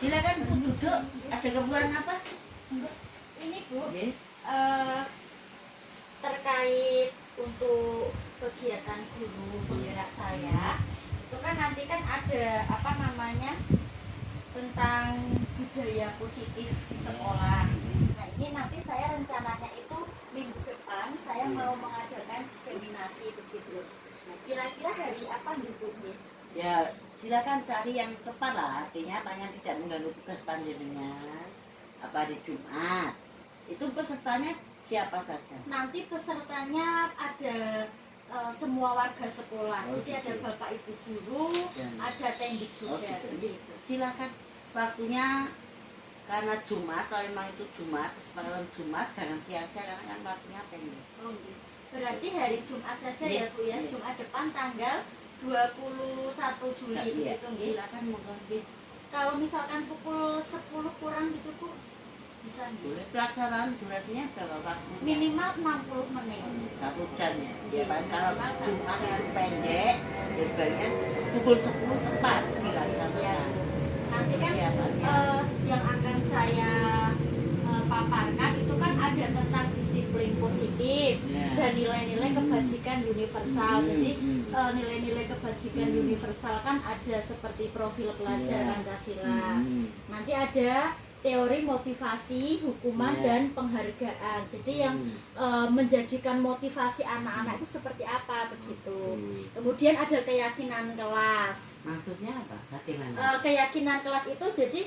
Silakan Bu duduk. Ada keperluan apa? Ini Bu, Nggih. terkait untuk kegiatan guru penggerak saya, itu kan nanti kan ada apa namanya tentang budaya positif di sekolah. Nah ini nanti saya rencananya itu minggu depan saya mau mengadakan diseminasi begitu. Nah kira-kira hari apa gitu Bu? Ya, silakan cari yang tepat lah. Artinya apa yang tidak mengganggu tugas panjenengan. Apa di Jumat? Itu pesertanya siapa saja? Nanti pesertanya ada semua warga sekolah. Oh, jadi ada gitu. bapak ibu guru, Dan- ada tendik Oh, juga. gitu. Silakan waktunya karena Jumat, kalau memang itu Jumat, kesepakatan Jumat jangan sia-sia karena kan waktunya pendek. Oh, gitu. Berarti hari Jumat saja Iya, ya Bu ya. iya. Jumat depan tanggal 21 Juli Iya, begitu nggih. silakan monggo nggih. Kalau misalkan pukul 10 kurang gitu Bu, bisa nggih? Boleh pelaksanaan durasinya berapa waktu? Minimal 60 menit. 1 jam ya. Iya, Ya Pak, kalau minimal 1 Jumat jam. itu pendek, ya sebaiknya pukul 10 tepat dilaksanakan. Nanti kan Persiapannya. yang akan saya paparkan itu kan ada tentang disiplin positif Ya. dan nilai-nilai kebajikan universal. Jadi Hmm. nilai-nilai kebajikan universal kan ada seperti profil pelajar Ya. Pancasila. Hmm. Nanti ada teori motivasi, hukuman Ya. dan penghargaan. Jadi yang menjadikan motivasi anak-anak itu seperti apa begitu. Kemudian ada keyakinan kelas. Maksudnya apa? Bagaimana? Keyakinan kelas itu jadi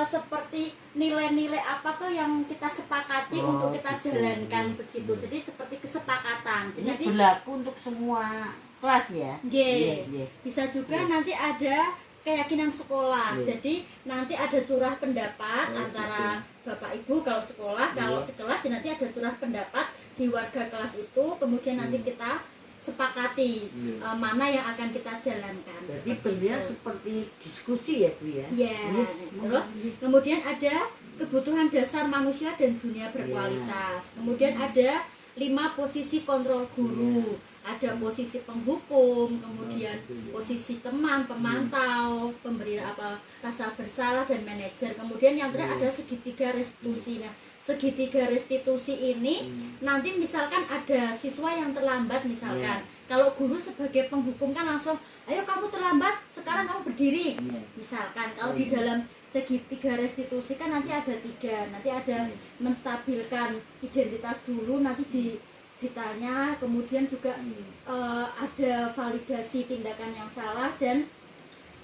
seperti nilai-nilai apa tuh yang kita sepakati Oh, untuk kita gitu. jalankan begitu. Jadi seperti kesepakatan. Ini Jadi berlaku untuk semua kelas ya? G. Iya. Bisa juga Iya. nanti ada keyakinan sekolah. Iya. Jadi nanti ada curah pendapat Oh, antara Bapak Ibu kalau sekolah, kalau Iya. di kelas nanti ada curah pendapat di warga kelas itu, kemudian nanti kita sepakati Iya. mana yang akan kita jalankan. Jadi Seperti beliau itu. seperti diskusi ya Bu ya? Ya, terus kemudian ada kebutuhan dasar manusia dan dunia berkualitas. Kemudian ada 5 posisi kontrol guru. Ada posisi penghukum, kemudian posisi teman, pemantau, pemberi rasa bersalah dan manajer. Kemudian yang terakhir ada segitiga restitusi. Nah, segitiga restitusi ini nanti misalkan ada siswa yang terlambat misalkan. Kalau guru sebagai penghukum kan langsung, ayo kamu terlambat, sekarang kamu berdiri. Iya. Misalkan kalau di dalam segitiga restitusi kan nanti ada 3. Nanti ada menstabilkan identitas dulu, nanti ditanya, kemudian juga ada validasi tindakan yang salah dan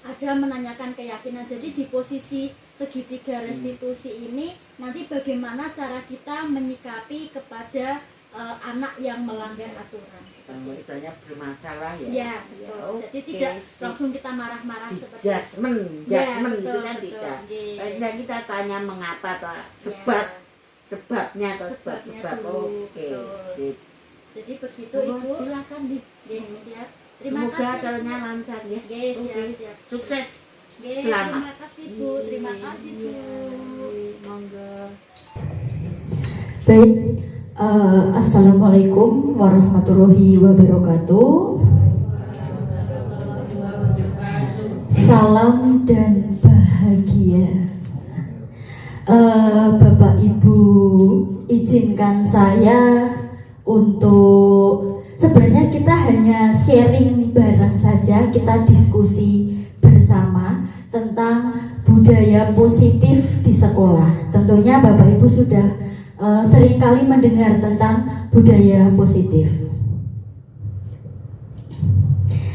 ada menanyakan keyakinan. Jadi di posisi segitiga restitusi ini nanti bagaimana cara kita menyikapi kepada anak yang melanggar aturan. Kalau misalnya bermasalah ya? Ya, betul. oke. Jadi tidak langsung kita marah-marah Di seperti Jasmen Ya, itu betul, kan betul. tidak. Iya. Nah, kita tanya mengapa atau Ya. sebabnya atau Sebabnya sebab. dulu, Oke. betul. Sip. Jadi begitu Monggo, Ibu. silakan di. Nggih, siap. Terima Semoga kasih. acaranya lancar ya. Nggih, Oke. siap. Sukses. Nggih, Selamat. terima kasih Bu. Terima kasih Bu. Iya, monggo. Baik, Assalamualaikum warahmatullahi wabarakatuh. Salam dan bahagia. Bapak Ibu, izinkan saya untuk sebenarnya kita hanya sharing bareng saja, kita diskusi bersama tentang budaya positif di sekolah. Tentunya Bapak Ibu sudah seringkali mendengar tentang budaya positif.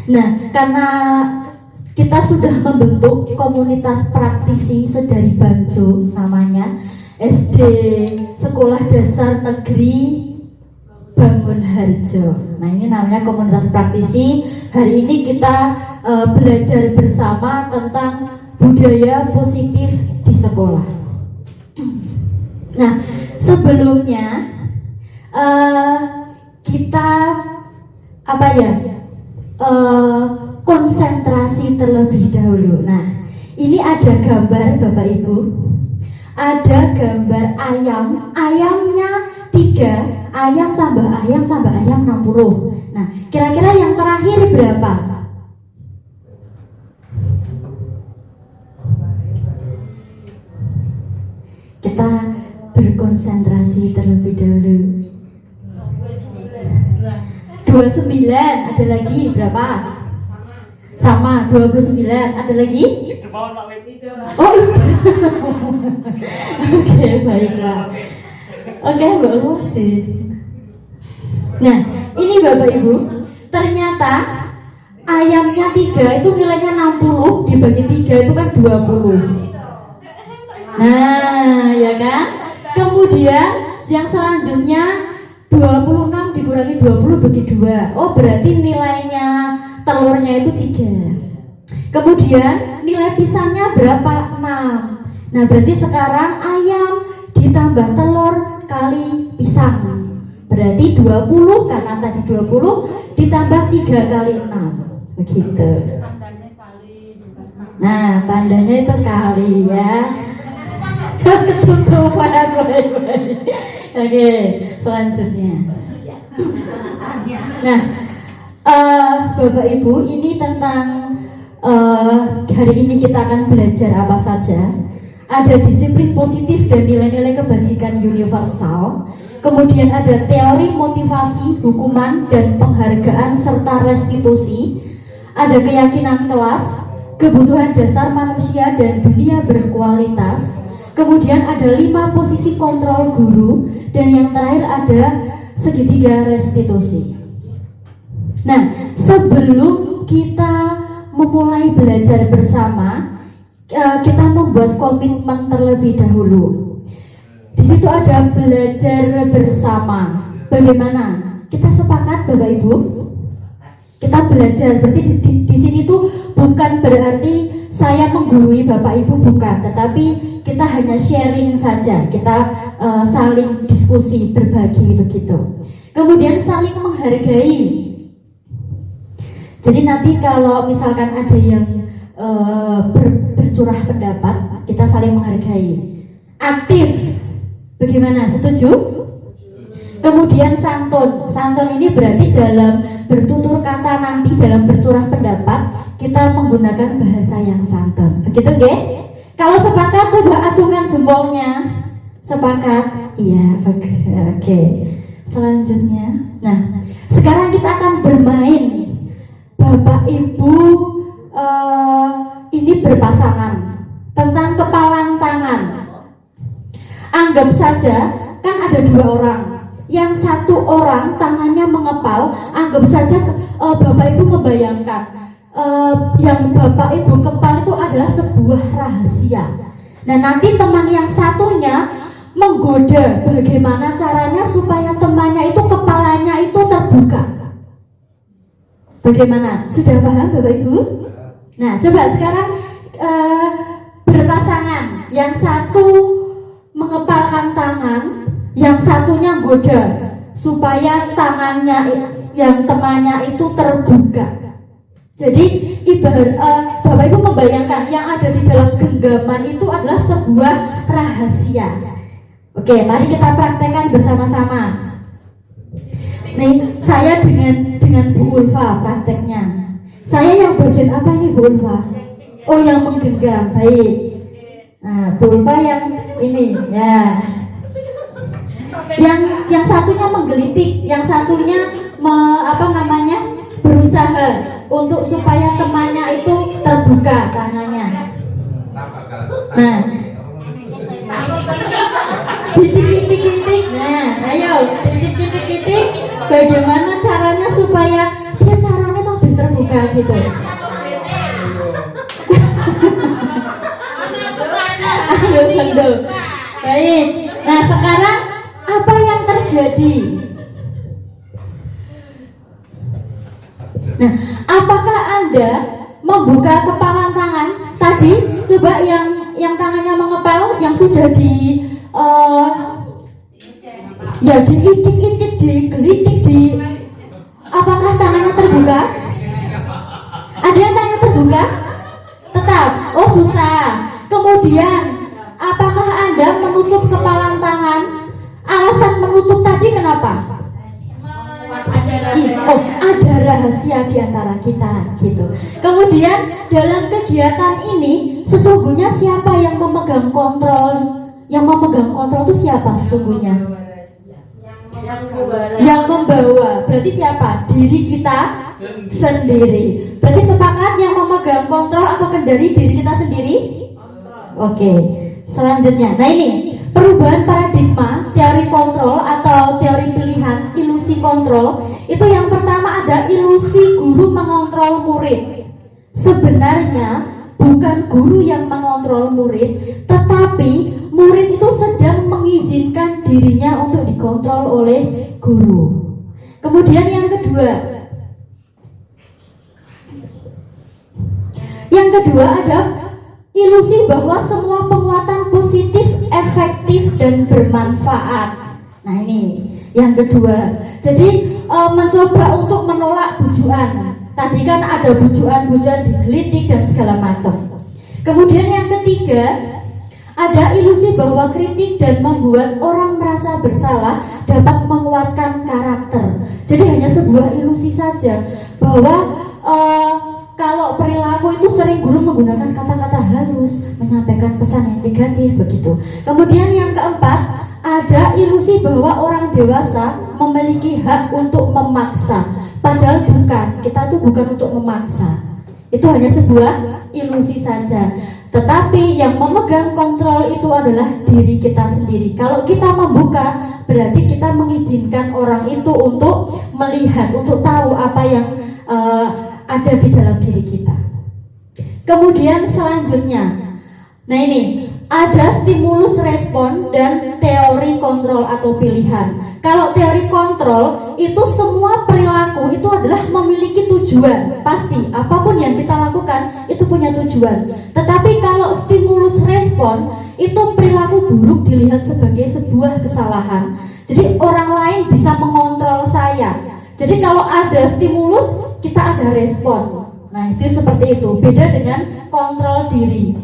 Nah, karena kita sudah membentuk komunitas praktisi sedari Banjo namanya SD Sekolah Dasar Negeri Bangun Harjo. Nah, ini namanya komunitas praktisi. Hari ini kita belajar bersama tentang budaya positif di sekolah. Nah, sebelumnya kita konsentrasi terlebih dahulu. Nah, ini ada gambar Bapak Ibu. Ada gambar ayam, ayamnya 3, ayam tambah ayam tambah ayam 60. Nah, kira-kira yang terakhir berapa? Kita berkonsentrasi terlebih dahulu. 29, ada lagi berapa? Sama, 29, ada lagi? Oh, oke, baiklah. Oke, Mbak Lucy. Nah, ini Bapak Ibu, ternyata ayamnya 3 itu nilainya 60, dibagi 3 itu kan 20. Nah, ya kan? Kemudian yang selanjutnya 26 dikurangi 20 bagi 2. Oh, berarti nilainya telurnya itu 3. Kemudian nilai pisangnya berapa? 6. Nah, berarti sekarang ayam ditambah telur kali pisang. Berarti 20, karena tadi 20 ditambah 3 kali 6. Begitu. Nah, tandanya itu kali ya. Ketutupan aku. Oke, selanjutnya. Nah, Bapak Ibu, ini tentang hari ini kita akan belajar apa saja. Ada disiplin positif dan nilai-nilai kebajikan universal. Kemudian ada teori motivasi, hukuman dan penghargaan serta restitusi. Ada keyakinan kelas, kebutuhan dasar manusia dan dunia berkualitas. Kemudian ada 5 posisi kontrol guru, dan yang terakhir ada segitiga restitusi. Nah, sebelum kita memulai belajar bersama, kita membuat komitmen terlebih dahulu. Di situ ada belajar bersama. Bagaimana? Kita sepakat, Bapak Ibu? Kita belajar. Berarti di sini tuh bukan berarti saya menggurui Bapak Ibu, bukan, tetapi kita hanya sharing saja, kita saling diskusi, berbagi begitu. Kemudian saling menghargai. Jadi nanti kalau misalkan ada yang bercurah pendapat, kita saling menghargai. Aktif, bagaimana? Setuju? Kemudian santun. Santun ini berarti dalam bertutur kata nanti, dalam bercurah pendapat, kita menggunakan bahasa yang santun. Begitu, nggih? Kalau sepakat, coba acungkan jempolnya. Sepakat? Iya, oke. Selanjutnya, nah, sekarang kita akan bermain. Bapak Ibu ini berpasangan tentang kepalan tangan. Anggap saja kan ada 2 orang. Yang 1 orang tangannya mengepal. Anggap saja Bapak Ibu membayangkan yang Bapak Ibu kepal itu adalah sebuah rahasia. Nah, nanti teman yang satunya menggoda bagaimana caranya supaya temannya itu kepalanya itu terbuka. Bagaimana? Sudah paham Bapak Ibu? Nah, coba sekarang berpasangan. Yang satu mengepalkan tangan, yang satunya goda supaya tangannya yang temannya itu terbuka. Jadi ibarat Bapak Ibu membayangkan yang ada di dalam genggaman itu adalah sebuah rahasia. Oke, mari kita praktekkan bersama-sama. Nih, saya dengan Bu Ulfa prakteknya. Saya yang bagian apa ini Bu Ulfa? Oh, yang menggenggam, baik. Nah, Bu Ulfa yang ini, ya. Yang satunya menggelitik, yang satunya berusaha untuk supaya temannya itu terbuka tangannya. Nah, titik-titik. Nah, ayo titik-titik. Bagaimana caranya supaya dia caranya lebih terbuka gitu? Ayo betul. Baik. Nah, sekarang apa yang terjadi? Nah, apakah Anda membuka kepalan tangan tadi? Coba yang tangannya mengepal, yang sudah diitik-itik, digelitik, apakah tangannya terbuka? Ada yang tangannya terbuka? Tetap. Oh, susah. Kemudian, apakah Anda menutup kepalan tangan? Alasan menutup tadi kenapa? Oh, ada rahasia di antara kita gitu. Kemudian dalam kegiatan ini sesungguhnya siapa yang memegang kontrol yang memegang kontrol itu siapa sesungguhnya? Yang Yang membawa, berarti siapa? Diri kita sendiri. Berarti sepakat yang memegang kontrol atau kendali diri kita sendiri? Oke, selanjutnya. Nah ini, perubahan paradigma, teori kontrol atau teori pilihan, ilusi kontrol. Itu yang pertama ada ilusi guru mengontrol murid. Sebenarnya bukan guru yang mengontrol murid, tetapi murid itu sedang mengizinkan dirinya untuk dikontrol oleh guru. Kemudian yang kedua ada ilusi bahwa semua penguatan positif, efektif dan bermanfaat. Nah ini yang kedua. Jadi mencoba untuk menolak bujuan. Tadi kan ada bujuan-bujuan digelitik dan segala macam. Kemudian yang ketiga, ada ilusi bahwa kritik dan membuat orang merasa bersalah dapat menguatkan karakter. Jadi hanya sebuah ilusi saja bahwa kalau perilaku itu sering guru menggunakan kata-kata halus, menyampaikan pesan yang negatif begitu. Kemudian yang keempat, ada ilusi bahwa orang dewasa memiliki hak untuk memaksa. Padahal bukan, kita tuh bukan untuk memaksa. Itu hanya sebuah ilusi saja. Tetapi yang memegang kontrol itu adalah diri kita sendiri. Kalau kita membuka, berarti kita mengizinkan orang itu untuk melihat, untuk tahu apa yang ada di dalam diri kita. Kemudian selanjutnya, nah ini ada stimulus respon dan teori kontrol atau pilihan. Kalau teori kontrol itu semua perilaku itu adalah memiliki tujuan. Pasti apapun yang kita lakukan itu punya tujuan. Tetapi kalau stimulus respon itu perilaku buruk dilihat sebagai sebuah kesalahan. Jadi orang lain bisa mengontrol saya. Jadi kalau ada stimulus kita ada respon. Nah itu seperti itu. Beda dengan kontrol diri.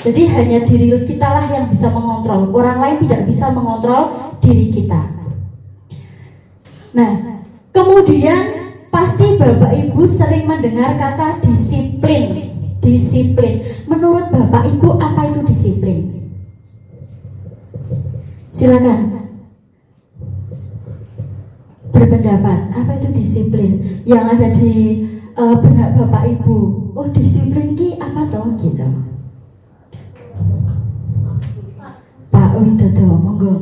Jadi hanya diri kita lah yang bisa mengontrol. Orang lain tidak bisa mengontrol diri kita. Nah, kemudian pasti Bapak Ibu sering mendengar kata disiplin. Disiplin. Menurut Bapak Ibu apa itu disiplin? Silakan. Berpendapat, apa itu disiplin? Yang ada di benak Bapak Ibu. Oh, disiplin ki apa toh gitu. Pak Widodo, monggo.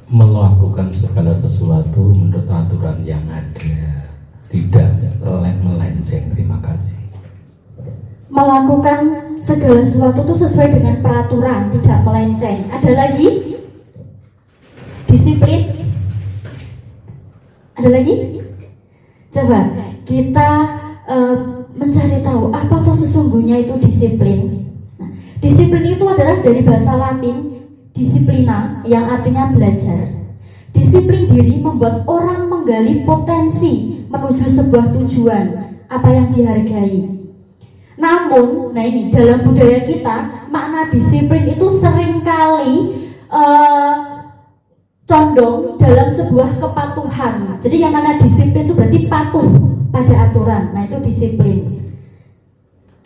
Melakukan segala sesuatu menurut aturan yang ada, tidak melenceng. Terima kasih. Melakukan segala sesuatu itu sesuai dengan peraturan, tidak melenceng. Ada lagi? Disiplin? Ada lagi? Coba kita mencari tahu apa tuh sesungguhnya itu disiplin. Nah, disiplin itu adalah dari bahasa Latin disiplina yang artinya belajar. Disiplin diri membuat orang menggali potensi menuju sebuah tujuan apa yang dihargai. Namun, nah ini dalam budaya kita makna disiplin itu seringkali condong dalam sebuah kepatuhan. Jadi yang namanya disiplin itu berarti patuh pada aturan. Nah itu disiplin.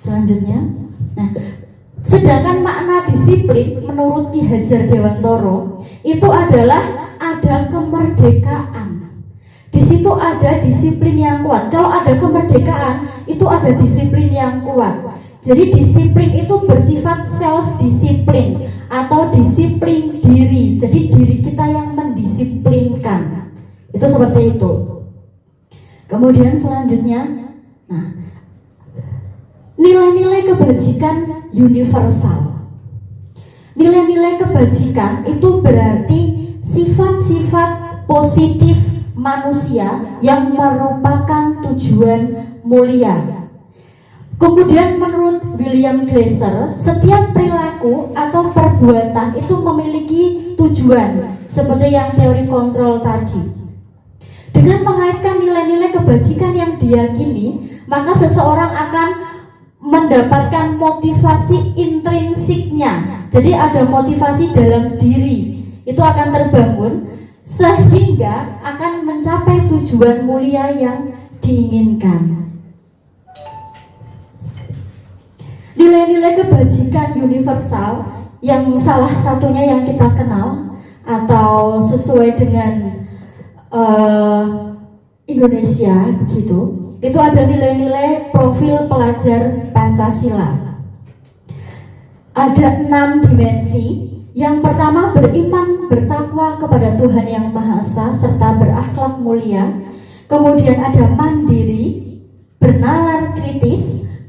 Selanjutnya, nah sedangkan makna disiplin menurut Ki Hajar Dewantoro itu adalah ada kemerdekaan. Di situ ada disiplin yang kuat. Kalau ada kemerdekaan, itu ada disiplin yang kuat. Jadi disiplin itu bersifat self disiplin atau disiplin diri. Jadi diri kita yang mendisiplinkan. Itu seperti itu. Kemudian selanjutnya, nah, nilai-nilai kebajikan universal. Nilai-nilai kebajikan itu berarti sifat-sifat positif manusia yang merupakan tujuan mulia. Kemudian menurut William Glasser, setiap perilaku atau perbuatan itu memiliki tujuan, seperti yang teori kontrol tadi. Dengan mengaitkan nilai-nilai kebajikan yang diyakini, maka seseorang akan mendapatkan motivasi intrinsiknya. Jadi ada motivasi dalam diri, itu akan terbangun sehingga akan mencapai tujuan mulia yang diinginkan. Nilai-nilai kebajikan universal yang salah satunya yang kita kenal atau sesuai dengan Indonesia begitu, itu ada nilai-nilai profil pelajar Pancasila. Ada 6 dimensi. Yang pertama, beriman bertakwa kepada Tuhan Yang Maha Esa serta berakhlak mulia. Kemudian ada mandiri, bernalar kritis,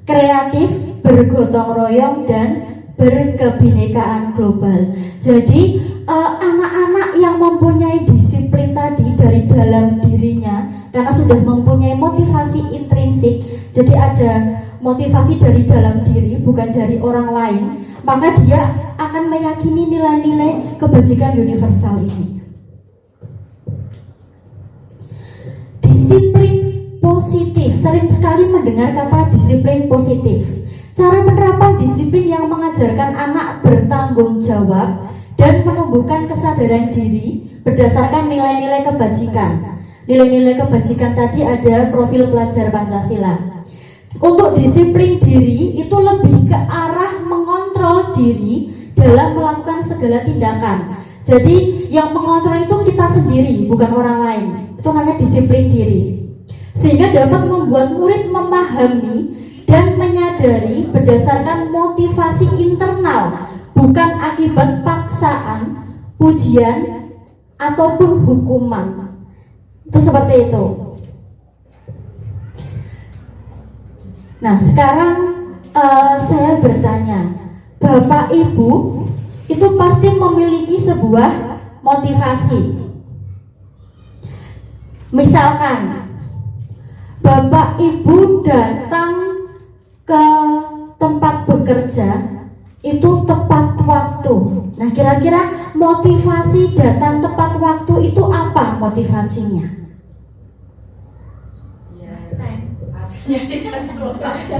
kreatif, bergotong royong, dan berkebinekaan global. Jadi anak-anak yang mempunyai disiplin tadi dari dalam dirinya, karena sudah mempunyai motivasi intrinsik, jadi ada motivasi dari dalam diri bukan dari orang lain, maka dia akan meyakini nilai-nilai kebajikan universal ini. Disiplin positif, sering sekali mendengar kata disiplin positif. Cara penerapan disiplin yang mengajarkan anak bertanggung jawab dan menumbuhkan kesadaran diri berdasarkan nilai-nilai kebajikan. Nilai-nilai kebajikan tadi ada profil pelajar Pancasila. Untuk disiplin diri itu lebih ke arah mengontrol diri dalam melakukan segala tindakan. Jadi yang mengontrol itu kita sendiri, bukan orang lain. Itu namanya disiplin diri. Sehingga dapat membuat murid memahami dan menyadari berdasarkan motivasi internal, bukan akibat paksaan, pujian, ataupun hukuman. Itu seperti itu. Nah, sekarang saya bertanya, Bapak Ibu itu pasti memiliki sebuah motivasi. Misalkan Bapak Ibu datang ke tempat bekerja itu tepat waktu. Nah, kira-kira motivasi datang tepat waktu itu apa motivasinya?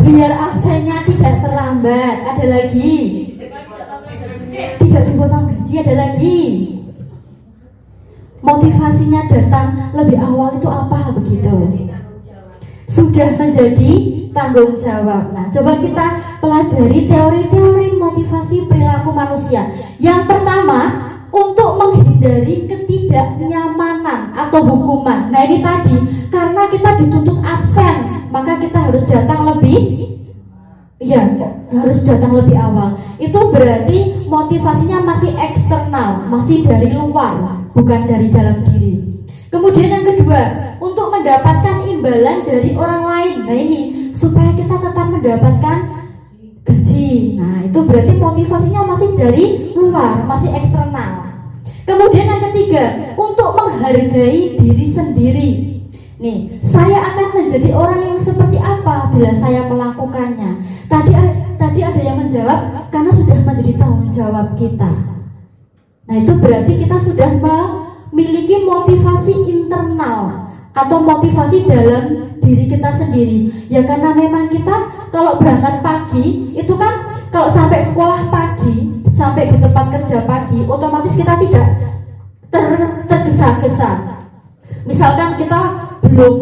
Biar absennya tidak terlambat. Ada lagi? Tidak dipotong gaji. Ada lagi? Motivasinya datang lebih awal itu apa begitu? Sudah menjadi tanggung jawab. Nah, coba kita pelajari teori-teori motivasi perilaku manusia. Yang pertama, untuk menghindari ketidaknyamanan atau hukuman. Nah, ini tadi, karena kita dituntut absen, maka kita harus datang harus datang lebih awal. Itu berarti motivasinya masih eksternal, masih dari luar, bukan dari dalam diri. Kemudian yang kedua, untuk mendapatkan imbalan dari orang lain. Nah, ini supaya kita tetap mendapatkan gaji. Nah, itu berarti motivasinya masih dari luar, masih eksternal. Kemudian yang ketiga, untuk menghargai diri sendiri. Nih, saya akan menjadi orang yang seperti apa bila saya melakukannya. Tadi ada yang menjawab, karena sudah menjadi tanggung jawab kita. Nah, itu berarti kita sudah memiliki motivasi internal atau motivasi dalam diri kita sendiri. Ya, karena memang kita kalau berangkat pagi itu kan, kalau sampai sekolah pagi, sampai di tempat kerja pagi, otomatis kita tidak tergesa-gesa. Misalkan kita belum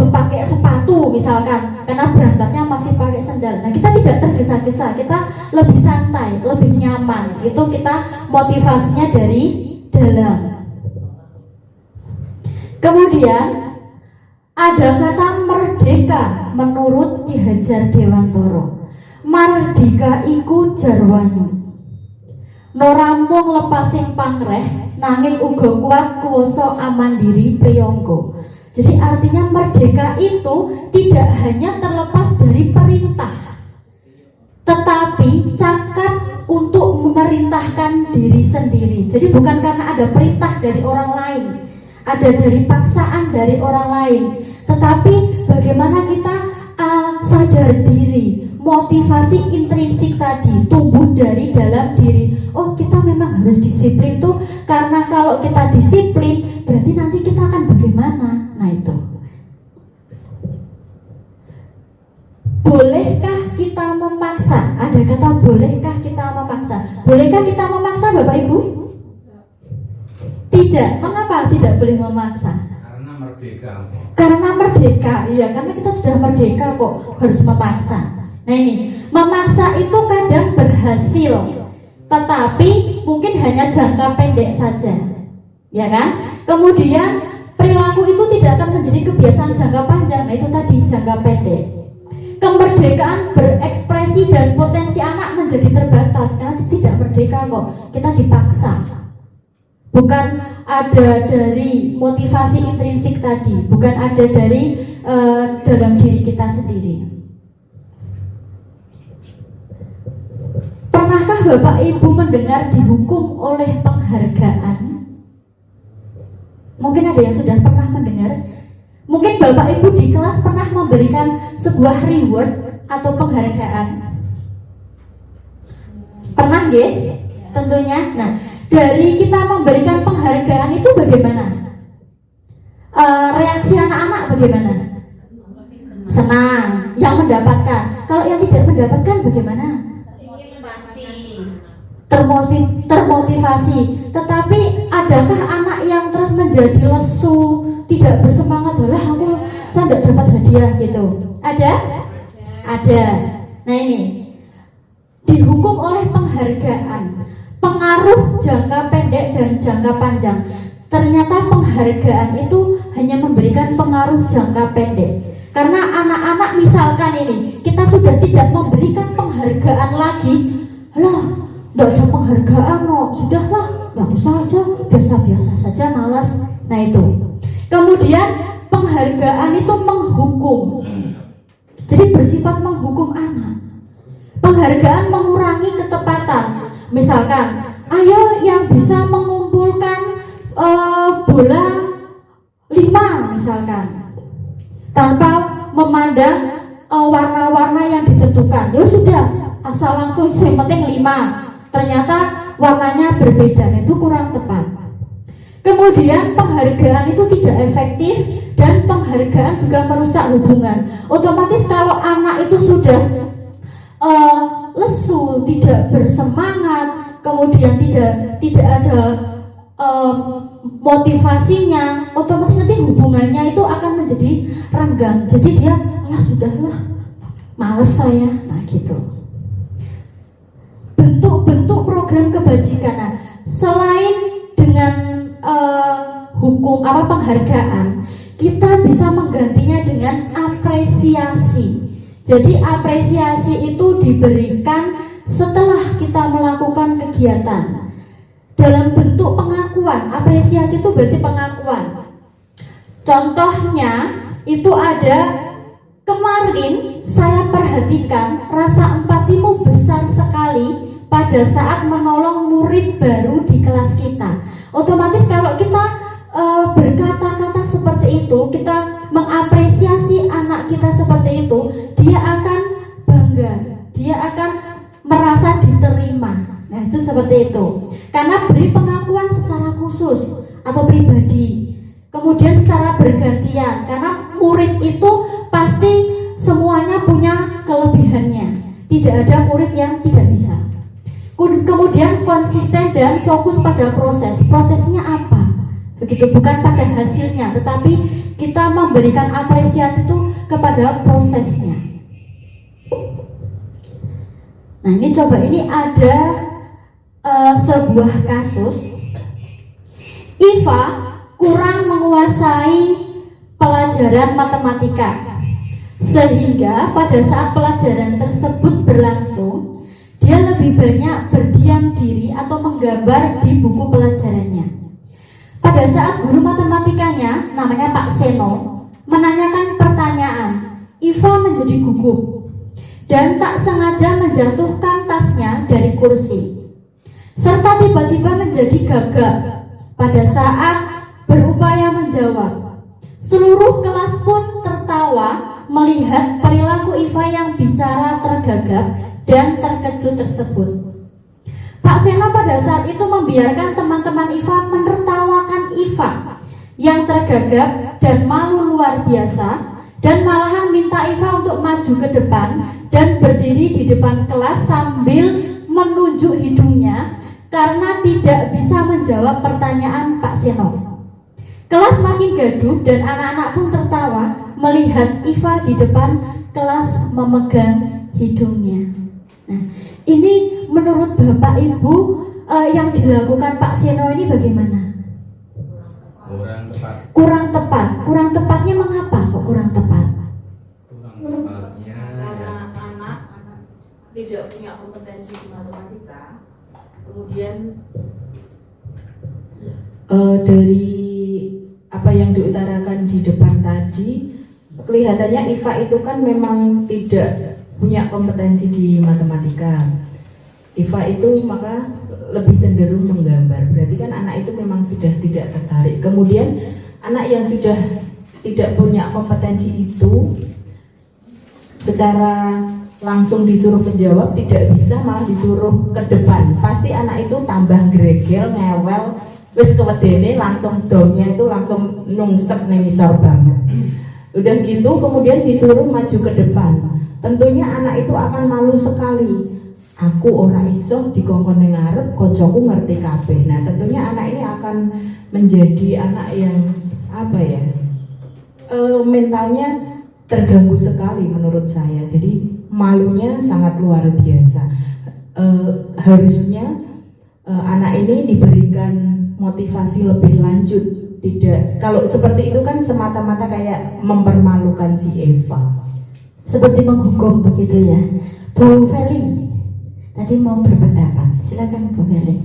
pakai sepatu misalkan, karena berangkatnya masih pakai sendal. Nah, kita tidak tergesa-gesa, kita lebih santai, lebih nyaman. Itu kita motivasinya dari dalam. Kemudian ada kata merdeka menurut Ki Hajar Dewantara. Mardika iku jarwanyu. Noramung lepasing pangreh nanging uga kuat kuwasa amandiri priyangga. Jadi artinya merdeka itu tidak hanya terlepas dari perintah, tetapi cakap untuk memerintahkan diri sendiri. Jadi bukan karena ada perintah dari orang lain, ada dari paksaan dari orang lain, tetapi bagaimana kita sadar diri, motivasi intrinsik tadi tumbuh dari dalam diri. Oh, kita memang harus disiplin tuh, karena kalau kita disiplin berarti nanti kita akan bagaimana. Nah, itu bolehkah kita memaksa? Ada kata bolehkah kita memaksa? Bolehkah kita memaksa, Bapak Ibu? Tidak. Mengapa tidak boleh memaksa? Karena merdeka. Karena merdeka, iya, karena kita sudah merdeka kok harus memaksa. Nah, ini memaksa itu kadang berhasil, tetapi mungkin hanya jangka pendek saja, ya kan? Kemudian perilaku itu tidak akan menjadi kebiasaan jangka panjang. Nah, itu tadi jangka pendek. Kemerdekaan berekspresi dan potensi anak menjadi terbatas karena tidak merdeka kok, kita dipaksa. Bukan ada dari motivasi intrinsik tadi, bukan ada dari dalam diri kita sendiri. Pernahkah Bapak Ibu mendengar dihukum oleh penghargaan? Mungkin ada yang sudah pernah mendengar. Mungkin Bapak Ibu di kelas pernah memberikan sebuah reward atau penghargaan. Pernah nggih? Tentunya. Nah, dari kita memberikan penghargaan itu bagaimana? Reaksi anak-anak bagaimana? Senang. Yang mendapatkan. Kalau yang tidak mendapatkan bagaimana? Termotivasi. Tetapi adakah anak yang terus menjadi lesu, tidak bersemangat, saya tidak dapat hadiah gitu? Ada? Ada. Nah, ini dihukum oleh penghargaan, pengaruh jangka pendek dan jangka panjang. Ternyata penghargaan itu hanya memberikan pengaruh jangka pendek. Karena anak-anak misalkan ini kita sudah tidak memberikan penghargaan lagi, tidak ada penghargaan kok, sudahlah, nggak usah aja, biasa-biasa saja, malas. Nah, itu. Kemudian penghargaan itu menghukum, jadi bersifat menghukum anak. Penghargaan mengurangi ketepatan. Misalkan, ayo yang bisa mengumpulkan bola 5 misalkan, tanpa memandang warna-warna yang ditentukan. Ya sudah, asal langsung yang penting 5. Ternyata warnanya berbeda, itu kurang tepat. Kemudian penghargaan itu tidak efektif dan penghargaan juga merusak hubungan. Otomatis kalau anak itu sudah lesu, tidak bersemangat, kemudian tidak ada motivasinya, otomatis nanti hubungannya itu akan menjadi renggang. Jadi dia, sudahlah, males saya. Nah, gitu. Bentuk-bentuk program kebajikan. Nah, selain dengan hukum penghargaan, kita bisa menggantinya dengan apresiasi. Jadi apresiasi itu diberikan setelah kita melakukan kegiatan dalam bentuk pengakuan. Apresiasi itu berarti pengakuan. Contohnya itu ada, kemarin saya perhatikan rasa empatimu besar sekali pada saat menolong murid baru di kelas kita. Otomatis kalau kita berkata-kata seperti itu, kita mengapresiasi anak kita seperti itu, dia akan bangga, dia akan merasa diterima. Nah, itu seperti itu. Karena beri pengakuan secara khusus atau pribadi, kemudian secara bergantian. Karena murid itu pasti semuanya punya kelebihannya, tidak ada murid yang tidak bisa. Kemudian konsisten dan fokus pada proses. Prosesnya apa? Begitu, bukan pada hasilnya, tetapi kita memberikan apresiasi itu kepada prosesnya. Nah, ini coba, ini ada sebuah kasus. Iva kurang menguasai pelajaran matematika, sehingga pada saat pelajaran tersebut berlangsung, dia lebih banyak berdiam diri atau menggambar di buku pelajarannya. Pada saat guru matematikanya, namanya Pak Seno, menanyakan pertanyaan, Iva menjadi gugup dan tak sengaja menjatuhkan tasnya dari kursi, serta tiba-tiba menjadi gagap pada saat berupaya menjawab. Seluruh kelas pun tertawa melihat perilaku Iva yang bicara tergagap dan terkejut tersebut. Pak Seno pada saat itu membiarkan teman-teman Iva menertawakan Iva yang tergagap dan malu luar biasa, dan malahan minta Iva untuk maju ke depan dan berdiri di depan kelas sambil menunjuk hidungnya karena tidak bisa menjawab pertanyaan Pak Seno. Kelas makin gaduh dan anak-anak pun tertawa melihat Iva di depan kelas memegang hidungnya. Nah, ini menurut Bapak Ibu yang dilakukan Pak Seno ini bagaimana? Kurang tepat. Kurang tepat. Kurang tepatnya mengapa kok kurang tepat? Kurang tepatnya Karena anak tidak punya kompetensi di matematika, kemudian dari apa yang diutarakan di depan tadi, kelihatannya Iva itu kan memang tidak punya kompetensi di matematika. Iva itu maka lebih cenderung menggambar, berarti kan anak itu memang sudah tidak tertarik. Kemudian anak yang sudah tidak punya kompetensi itu secara langsung disuruh menjawab tidak bisa, malah disuruh ke depan, pasti anak itu tambah gregel, ngewel, wis kewedene langsung domnya itu langsung nungsep ning isor banget. Udah gitu kemudian disuruh maju ke depan, tentunya anak itu akan malu sekali. Aku ora iso dikongkon ning ngarep, koncoku ngerti kabeh. Nah, tentunya anak ini akan menjadi anak yang apa ya? Mentalnya terganggu sekali menurut saya. Jadi malunya sangat luar biasa. Harusnya anak ini diberikan motivasi lebih lanjut. Tidak, kalau seperti itu kan semata-mata kayak mempermalukan si Eva. Seperti menghukum begitu ya. Bu Feli tadi mau berpendapat, silakan Bu Feli.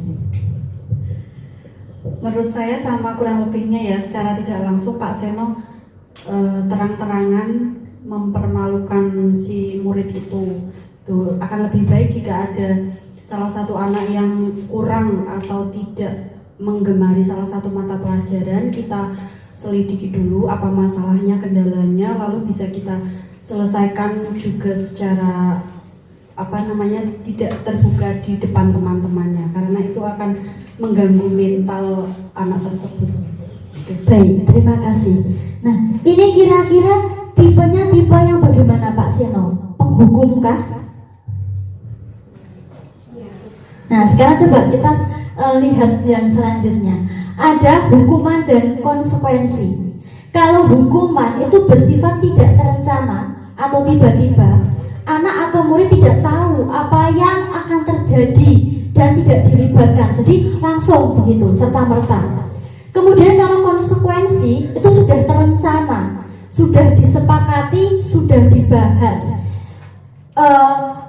Menurut saya sama kurang lebihnya ya, secara tidak langsung Pak Seno terang-terangan mempermalukan si murid itu. Tuh, akan lebih baik jika ada salah satu anak yang kurang atau tidak menggemari salah satu mata pelajaran, kita selidiki dulu apa masalahnya, kendalanya, lalu bisa kita selesaikan juga secara tidak terbuka di depan teman-temannya, karena itu akan mengganggu mental anak tersebut. Baik, terima kasih. Nah, ini kira-kira tipenya tipe yang bagaimana Pak Seno? Penghukum kah? Nah, sekarang coba kita lihat yang selanjutnya. Ada hukuman dan konsekuensi. Kalau hukuman itu bersifat tidak terencana atau tiba-tiba, anak atau murid tidak tahu apa yang akan terjadi dan tidak dilibatkan, jadi langsung begitu serta-merta. Kemudian kalau konsekuensi itu sudah terencana, sudah disepakati, sudah dibahas.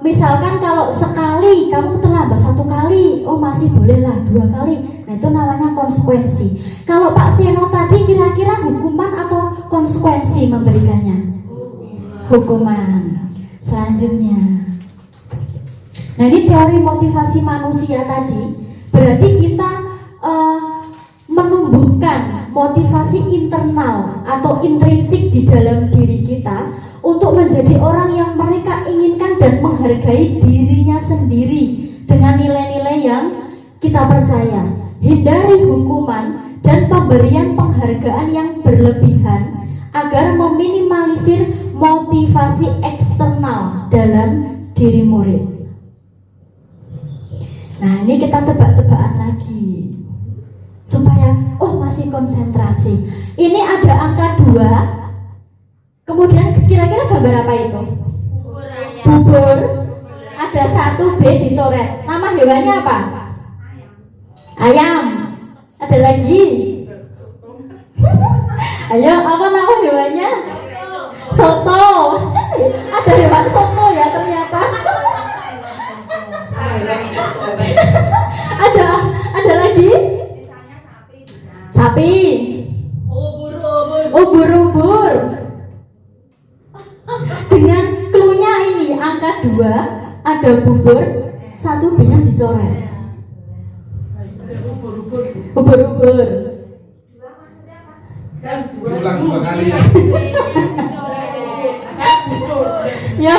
Misalkan kalau sekali kamu terlambat 1 kali, oh masih bolehlah 2 kali. Nah itu namanya konsekuensi. Kalau Pak Seno tadi kira-kira hukuman atau konsekuensi memberikannya? Hukuman. Selanjutnya, nah ini teori motivasi manusia tadi. Berarti kita menumbuhkan motivasi internal atau intrinsik di dalam diri kita untuk menjadi orang yang mereka inginkan dan menghargai dirinya sendiri dengan nilai-nilai yang kita percaya. Hindari hukuman dan pemberian penghargaan yang berlebihan agar meminimalisir motivasi eksternal dalam diri murid. Nah, ini kita tebak-tebakan lagi supaya masih konsentrasi. Ini ada angka 2. Kemudian kira-kira gambar apa itu? Bubur. Ada 1 B dicoret. Nama hewannya apa? Ayam. Ada lagi? Ayo, apa nama hewannya? Soto. Ada hewan soto ya ternyata. Ada lagi? Sapi. Ubur-ubur. Dengan cluenya ini angka 2, ada bubur, 1 B yang dicoret. Ubur-ubur. Ulang 2 kali ya. Ya.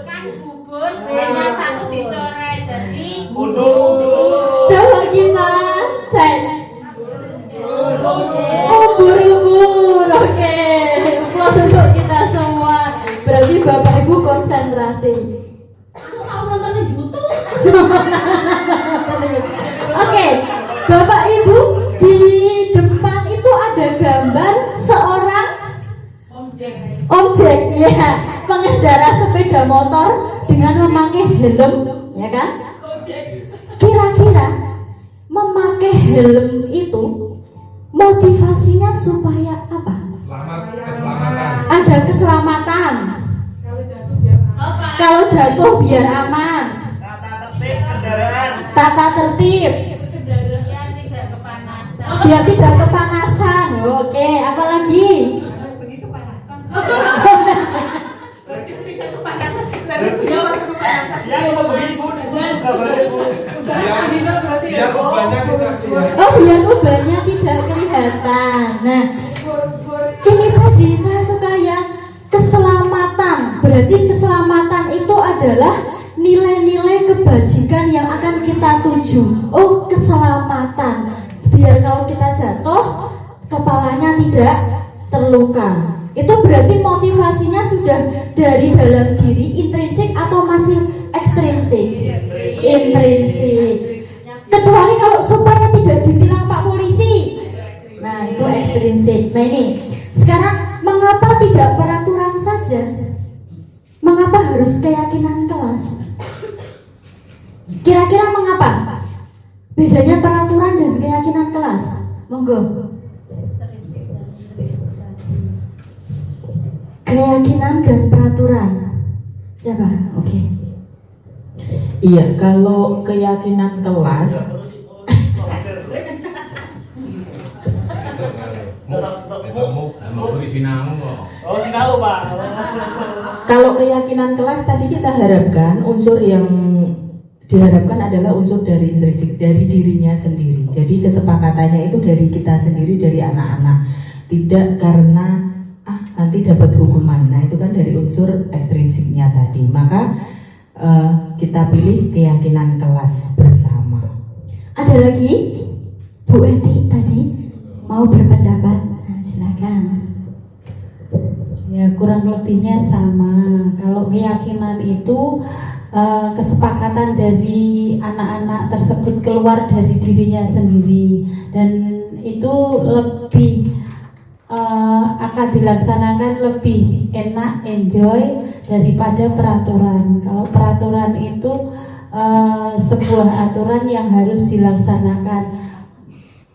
Kan bubur, B-nya 1 dicoret, jadi Coba kita cek. Ubur-ubur. Oke. Aplaus untuk kita semua. Berarti Bapak Ibu konsentrasi. aku tahu nontonnya YouTube. Oke, Bapak Ibu, di depan itu ada gambar seorang objek ya, pengendara sepeda motor di dengan memakai helm, ya kan? Kira-kira memakai helm itu motivasinya supaya apa? Keselamatan. Ada keselamatan. Kalau jatuh biar aman. Tata tertib. Biar tidak kepanasan. Oke, apalagi? Biar ubannya tidak kelihatan. Oh, biar ubannya tidak kelihatan. Nah, ini tadi saya suka yang keselamatan. Berarti keselamatan itu adalah nilai-nilai kebajikan yang akan kita tuju. Oh, keselamatan. Biar kalau kita jatuh, kepalanya tidak terluka. Itu berarti motivasinya sudah dari dalam diri, intrinsik atau masih ekstrinsik? Intrinsik. Kecuali kalau supaya tidak ditilang Pak Polisi. Nah, itu ekstrinsik. Nah, ini sekarang mengapa tidak peraturan saja? Mengapa harus keyakinan kelas? Kira-kira mengapa? Bedanya peraturan dan keyakinan kelas. Monggo. Keyakinan dan peraturan. Siapa? Oke. Iya, kalau keyakinan kelas kalau keyakinan kelas tadi kita harapkan unsur yang diharapkan adalah unsur dari intrinsik, dari dirinya sendiri. Jadi kesepakatannya itu dari kita sendiri, dari anak-anak, tidak karena nanti dapat hukuman. Nah, itu kan dari unsur ekstrinsiknya tadi. Maka kita pilih keyakinan kelas bersama. Ada lagi? Bu Eti tadi mau berpendapat. Nah, silakan. Ya, kurang lebihnya sama. Kalau keyakinan itu kesepakatan dari anak-anak tersebut keluar dari dirinya sendiri, dan itu lebih akan dilaksanakan lebih enak, enjoy daripada peraturan. Kalau peraturan itu sebuah aturan yang harus dilaksanakan,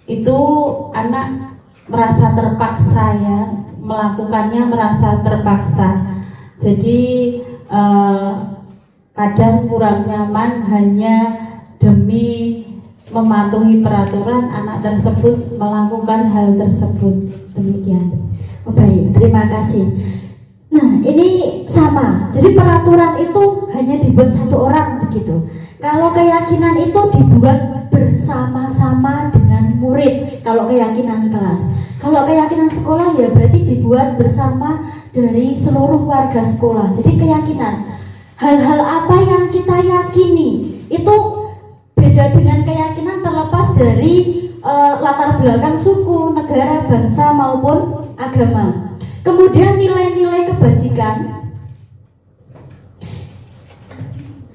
itu anak merasa terpaksa, ya, melakukannya merasa terpaksa. Jadi kadang kurang nyaman hanya demi mematuhi peraturan, anak tersebut melakukan hal tersebut. Demikian. Oh, baik, terima kasih. Nah, ini sama. Jadi peraturan itu hanya dibuat satu orang begitu. Kalau keyakinan itu dibuat bersama-sama dengan murid. Kalau keyakinan kelas. Kalau keyakinan sekolah ya berarti dibuat bersama dari seluruh warga sekolah. Jadi keyakinan, hal-hal apa yang kita yakini itu beda dengan keyakinan terlepas dari latar belakang suku, negara, bangsa maupun agama. Kemudian nilai-nilai kebajikan.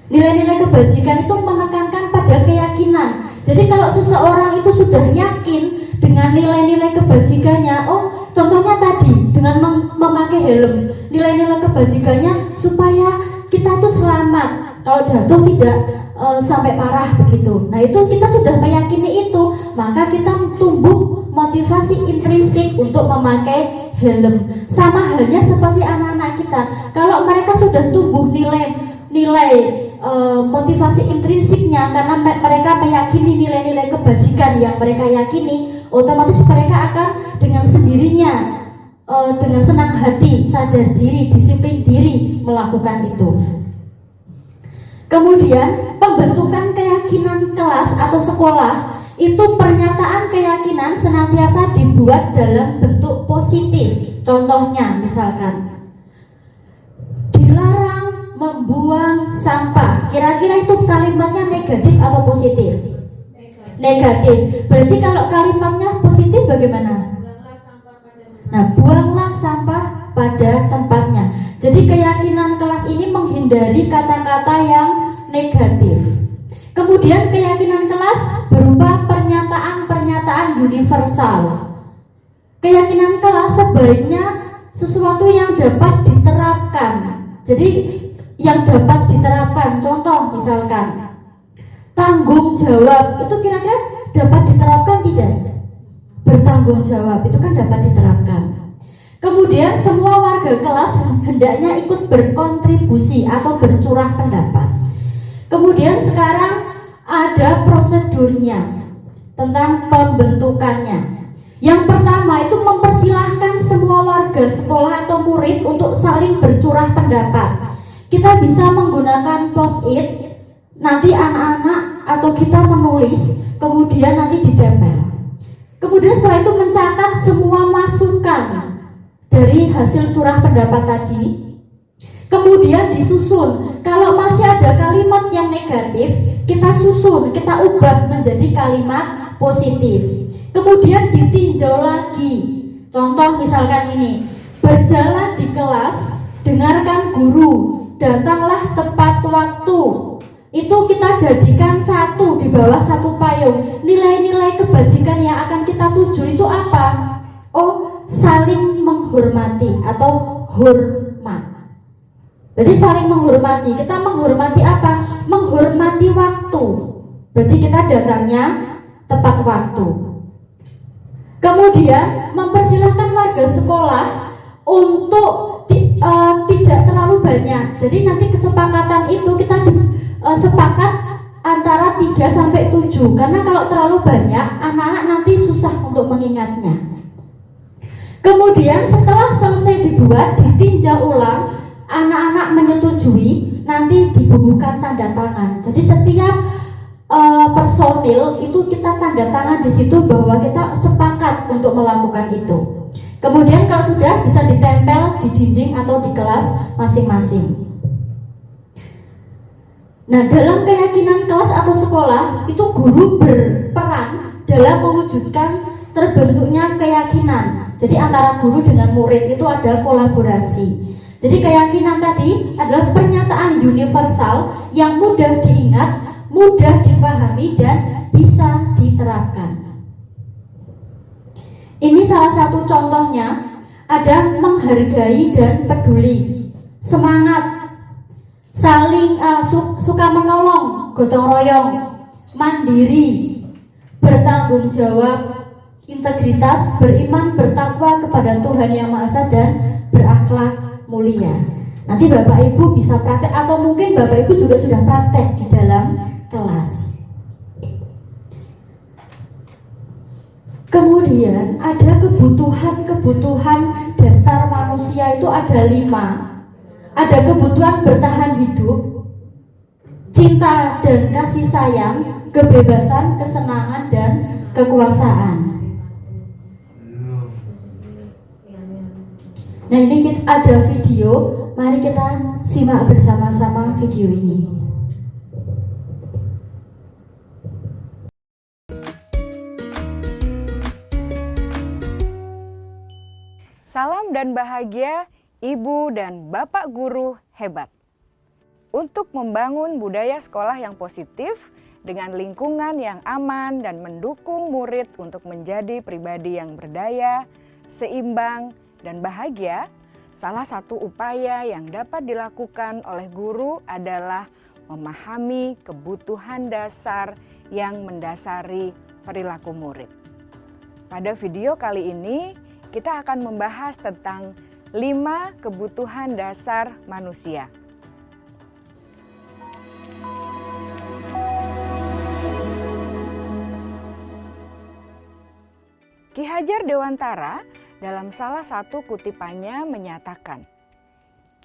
Nilai-nilai kebajikan itu menekankan pada keyakinan. Jadi kalau seseorang itu sudah yakin dengan nilai-nilai kebajikannya, oh contohnya tadi dengan memakai helm, nilai-nilai kebajikannya supaya kita tuh selamat, kalau jatuh tidak sampai parah begitu. Nah, itu kita sudah meyakini itu, maka kita tumbuh motivasi intrinsik untuk memakai helm. Sama halnya seperti anak-anak kita, kalau mereka sudah tumbuh nilai motivasi intrinsiknya karena mereka meyakini nilai-nilai kebajikan yang mereka yakini, otomatis mereka akan dengan sendirinya dengan senang hati, sadar diri, disiplin diri melakukan itu. Kemudian pembentukan keyakinan kelas atau sekolah itu pernyataan keyakinan senantiasa dibuat dalam bentuk positif. Contohnya misalkan dilarang membuang sampah. Kira-kira itu kalimatnya negatif atau positif? Negatif. Berarti kalau kalimatnya positif bagaimana? Nah, buanglah sampah pada tempatnya. Jadi keyakinan kelas ini menghindari kata-kata yang negatif. Kemudian keyakinan kelas berupa pernyataan-pernyataan universal. Keyakinan kelas sebaiknya sesuatu yang dapat diterapkan. Jadi yang dapat diterapkan. Contoh misalkan tanggung jawab, itu kira-kira dapat diterapkan tidak? Bertanggung jawab itu kan dapat diterapkan. Kemudian semua warga kelas hendaknya ikut berkontribusi atau bercurah pendapat. Kemudian sekarang ada prosedurnya tentang pembentukannya. Yang pertama itu mempersilahkan semua warga sekolah atau murid untuk saling bercurah pendapat. Kita bisa menggunakan post-it, nanti anak-anak atau kita menulis, kemudian nanti ditempel. Kemudian setelah itu mencatat semua masukan dari hasil curah pendapat tadi. Kemudian disusun, kalau masih ada kalimat yang negatif, kita susun, kita ubah menjadi kalimat positif. Kemudian ditinjau lagi. Contoh misalkan ini, berjalan di kelas, dengarkan guru, datanglah tepat waktu. Itu kita jadikan satu di bawah satu payung. Nilai-nilai kebajikan yang akan kita tuju itu apa? Oh, saling menghormati atau hormat. Berarti saling menghormati. Kita menghormati apa? Menghormati waktu. Berarti kita datangnya tepat waktu. Kemudian mempersilahkan warga sekolah untuk tidak terlalu banyak. Jadi nanti kesepakatan itu kita sepakat antara 3 sampai 7. Karena kalau terlalu banyak, anak-anak nanti susah untuk mengingatnya. Kemudian setelah selesai dibuat, ditinjau ulang, anak-anak menyetujui, nanti dibubuhkan tanda tangan. Jadi setiap personil itu kita tanda tangan di situ bahwa kita sepakat untuk melakukan itu. Kemudian kalau sudah bisa ditempel di dinding atau di kelas masing-masing. Nah, dalam keyakinan kelas atau sekolah itu guru berperan dalam mewujudkan terbentuknya keyakinan. Jadi antara guru dengan murid itu ada kolaborasi. Jadi keyakinan tadi adalah pernyataan universal yang mudah diingat, mudah dipahami dan bisa diterapkan. Ini salah satu contohnya, ada menghargai dan peduli, semangat, saling suka menolong, gotong royong, mandiri, bertanggung jawab, integritas, beriman, bertakwa kepada Tuhan Yang Maha Esa dan berakhlak mulia. Nanti Bapak Ibu bisa praktek atau mungkin Bapak Ibu juga sudah praktek di dalam kelas. Kemudian ada kebutuhan dasar manusia itu ada 5. Ada kebutuhan bertahan hidup, cinta dan kasih sayang, kebebasan, kesenangan dan kekuasaan. Nah, ini ada video, mari kita simak bersama-sama video ini. Salam dan bahagia Ibu dan Bapak guru hebat. Untuk membangun budaya sekolah yang positif dengan lingkungan yang aman dan mendukung murid untuk menjadi pribadi yang berdaya, seimbang, dan bahagia, salah satu upaya yang dapat dilakukan oleh guru adalah memahami kebutuhan dasar yang mendasari perilaku murid. Pada video kali ini, kita akan membahas tentang 5 kebutuhan dasar manusia. Ki Hajar Dewantara dalam salah satu kutipannya menyatakan,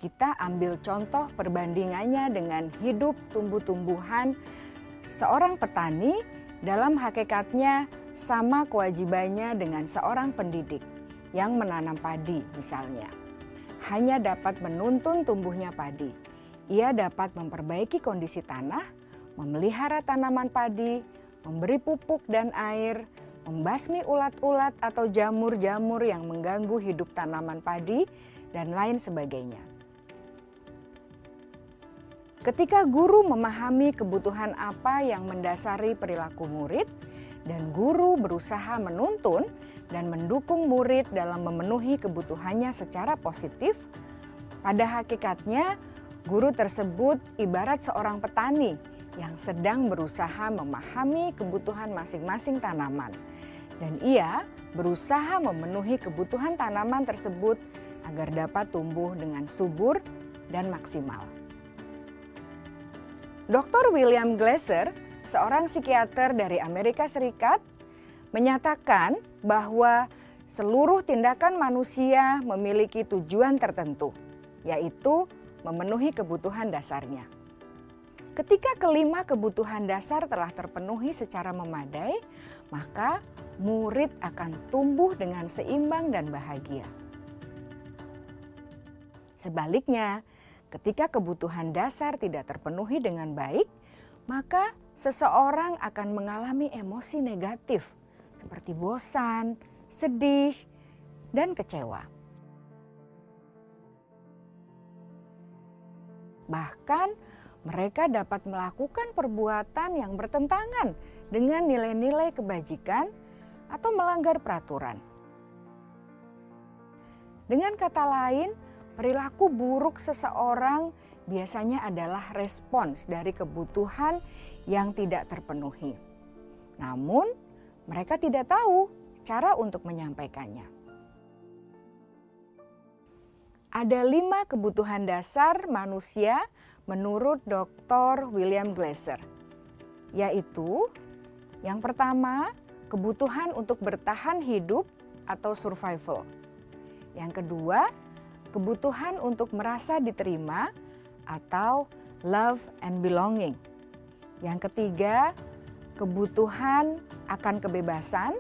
kita ambil contoh perbandingannya dengan hidup tumbuh-tumbuhan. Seorang petani dalam hakikatnya sama kewajibannya dengan seorang pendidik yang menanam padi misalnya. Hanya dapat menuntun tumbuhnya padi. Ia dapat memperbaiki kondisi tanah, memelihara tanaman padi, memberi pupuk dan air, membasmi ulat-ulat atau jamur-jamur yang mengganggu hidup tanaman padi, dan lain sebagainya. Ketika guru memahami kebutuhan apa yang mendasari perilaku murid, dan guru berusaha menuntun dan mendukung murid dalam memenuhi kebutuhannya secara positif, pada hakikatnya Guru tersebut ibarat seorang petani yang sedang berusaha memahami kebutuhan masing-masing tanaman. Dan ia berusaha memenuhi kebutuhan tanaman tersebut agar dapat tumbuh dengan subur dan maksimal. Dr. William Glasser, seorang psikiater dari Amerika Serikat, menyatakan bahwa seluruh tindakan manusia memiliki tujuan tertentu, yaitu memenuhi kebutuhan dasarnya. Ketika kelima kebutuhan dasar telah terpenuhi secara memadai, maka murid akan tumbuh dengan seimbang dan bahagia. Sebaliknya, ketika kebutuhan dasar tidak terpenuhi dengan baik, maka seseorang akan mengalami emosi negatif seperti bosan, sedih, dan kecewa. Bahkan mereka dapat melakukan perbuatan yang bertentangan dengan nilai-nilai kebajikan atau melanggar peraturan. Dengan kata lain, perilaku buruk seseorang biasanya adalah respons dari kebutuhan yang tidak terpenuhi. Namun, mereka tidak tahu cara untuk menyampaikannya. Ada 5 kebutuhan dasar manusia menurut Dr. William Glasser, yaitu yang pertama, kebutuhan untuk bertahan hidup atau survival. Yang kedua, kebutuhan untuk merasa diterima atau love and belonging. Yang ketiga, kebutuhan akan kebebasan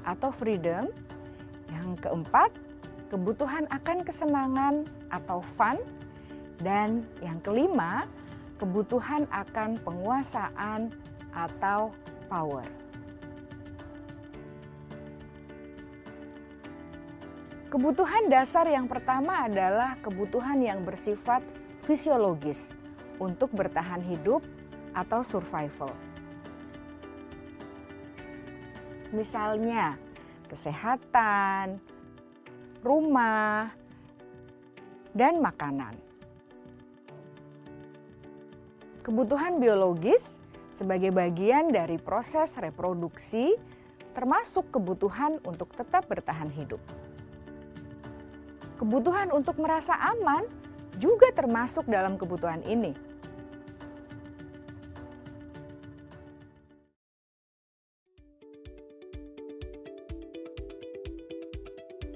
atau freedom. Yang keempat, kebutuhan akan kesenangan atau fun. Dan yang kelima, kebutuhan akan penguasaan atau power. Kebutuhan dasar yang pertama adalah kebutuhan yang bersifat fisiologis untuk bertahan hidup atau survival. Misalnya, kesehatan, rumah, dan makanan. Kebutuhan biologis sebagai bagian dari proses reproduksi, termasuk kebutuhan untuk tetap bertahan hidup. Kebutuhan untuk merasa aman juga termasuk dalam kebutuhan ini.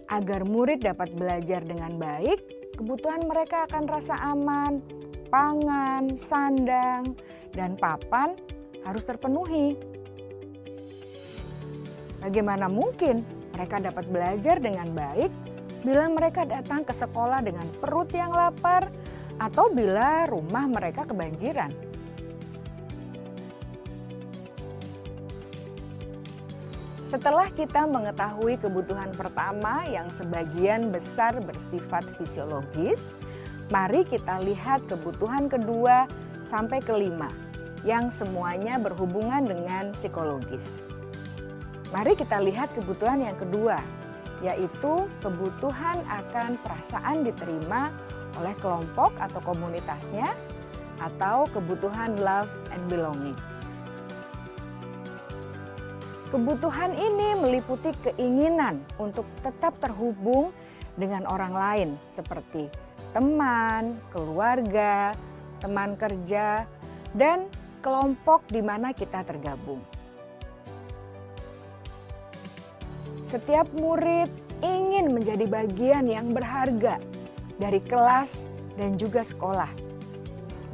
Agar murid dapat belajar dengan baik, kebutuhan mereka akan rasa aman, pangan, sandang, dan papan harus terpenuhi. Bagaimana mungkin mereka dapat belajar dengan baik bila mereka datang ke sekolah dengan perut yang lapar atau bila rumah mereka kebanjiran? Setelah kita mengetahui kebutuhan pertama yang sebagian besar bersifat fisiologis, mari kita lihat kebutuhan kedua sampai kelima yang semuanya berhubungan dengan psikologis. Mari kita lihat kebutuhan yang kedua, yaitu kebutuhan akan perasaan diterima oleh kelompok atau komunitasnya atau kebutuhan love and belonging. Kebutuhan ini meliputi keinginan untuk tetap terhubung dengan orang lain seperti teman, keluarga, teman kerja, dan kelompok di mana kita tergabung. Setiap murid ingin menjadi bagian yang berharga dari kelas dan juga sekolah.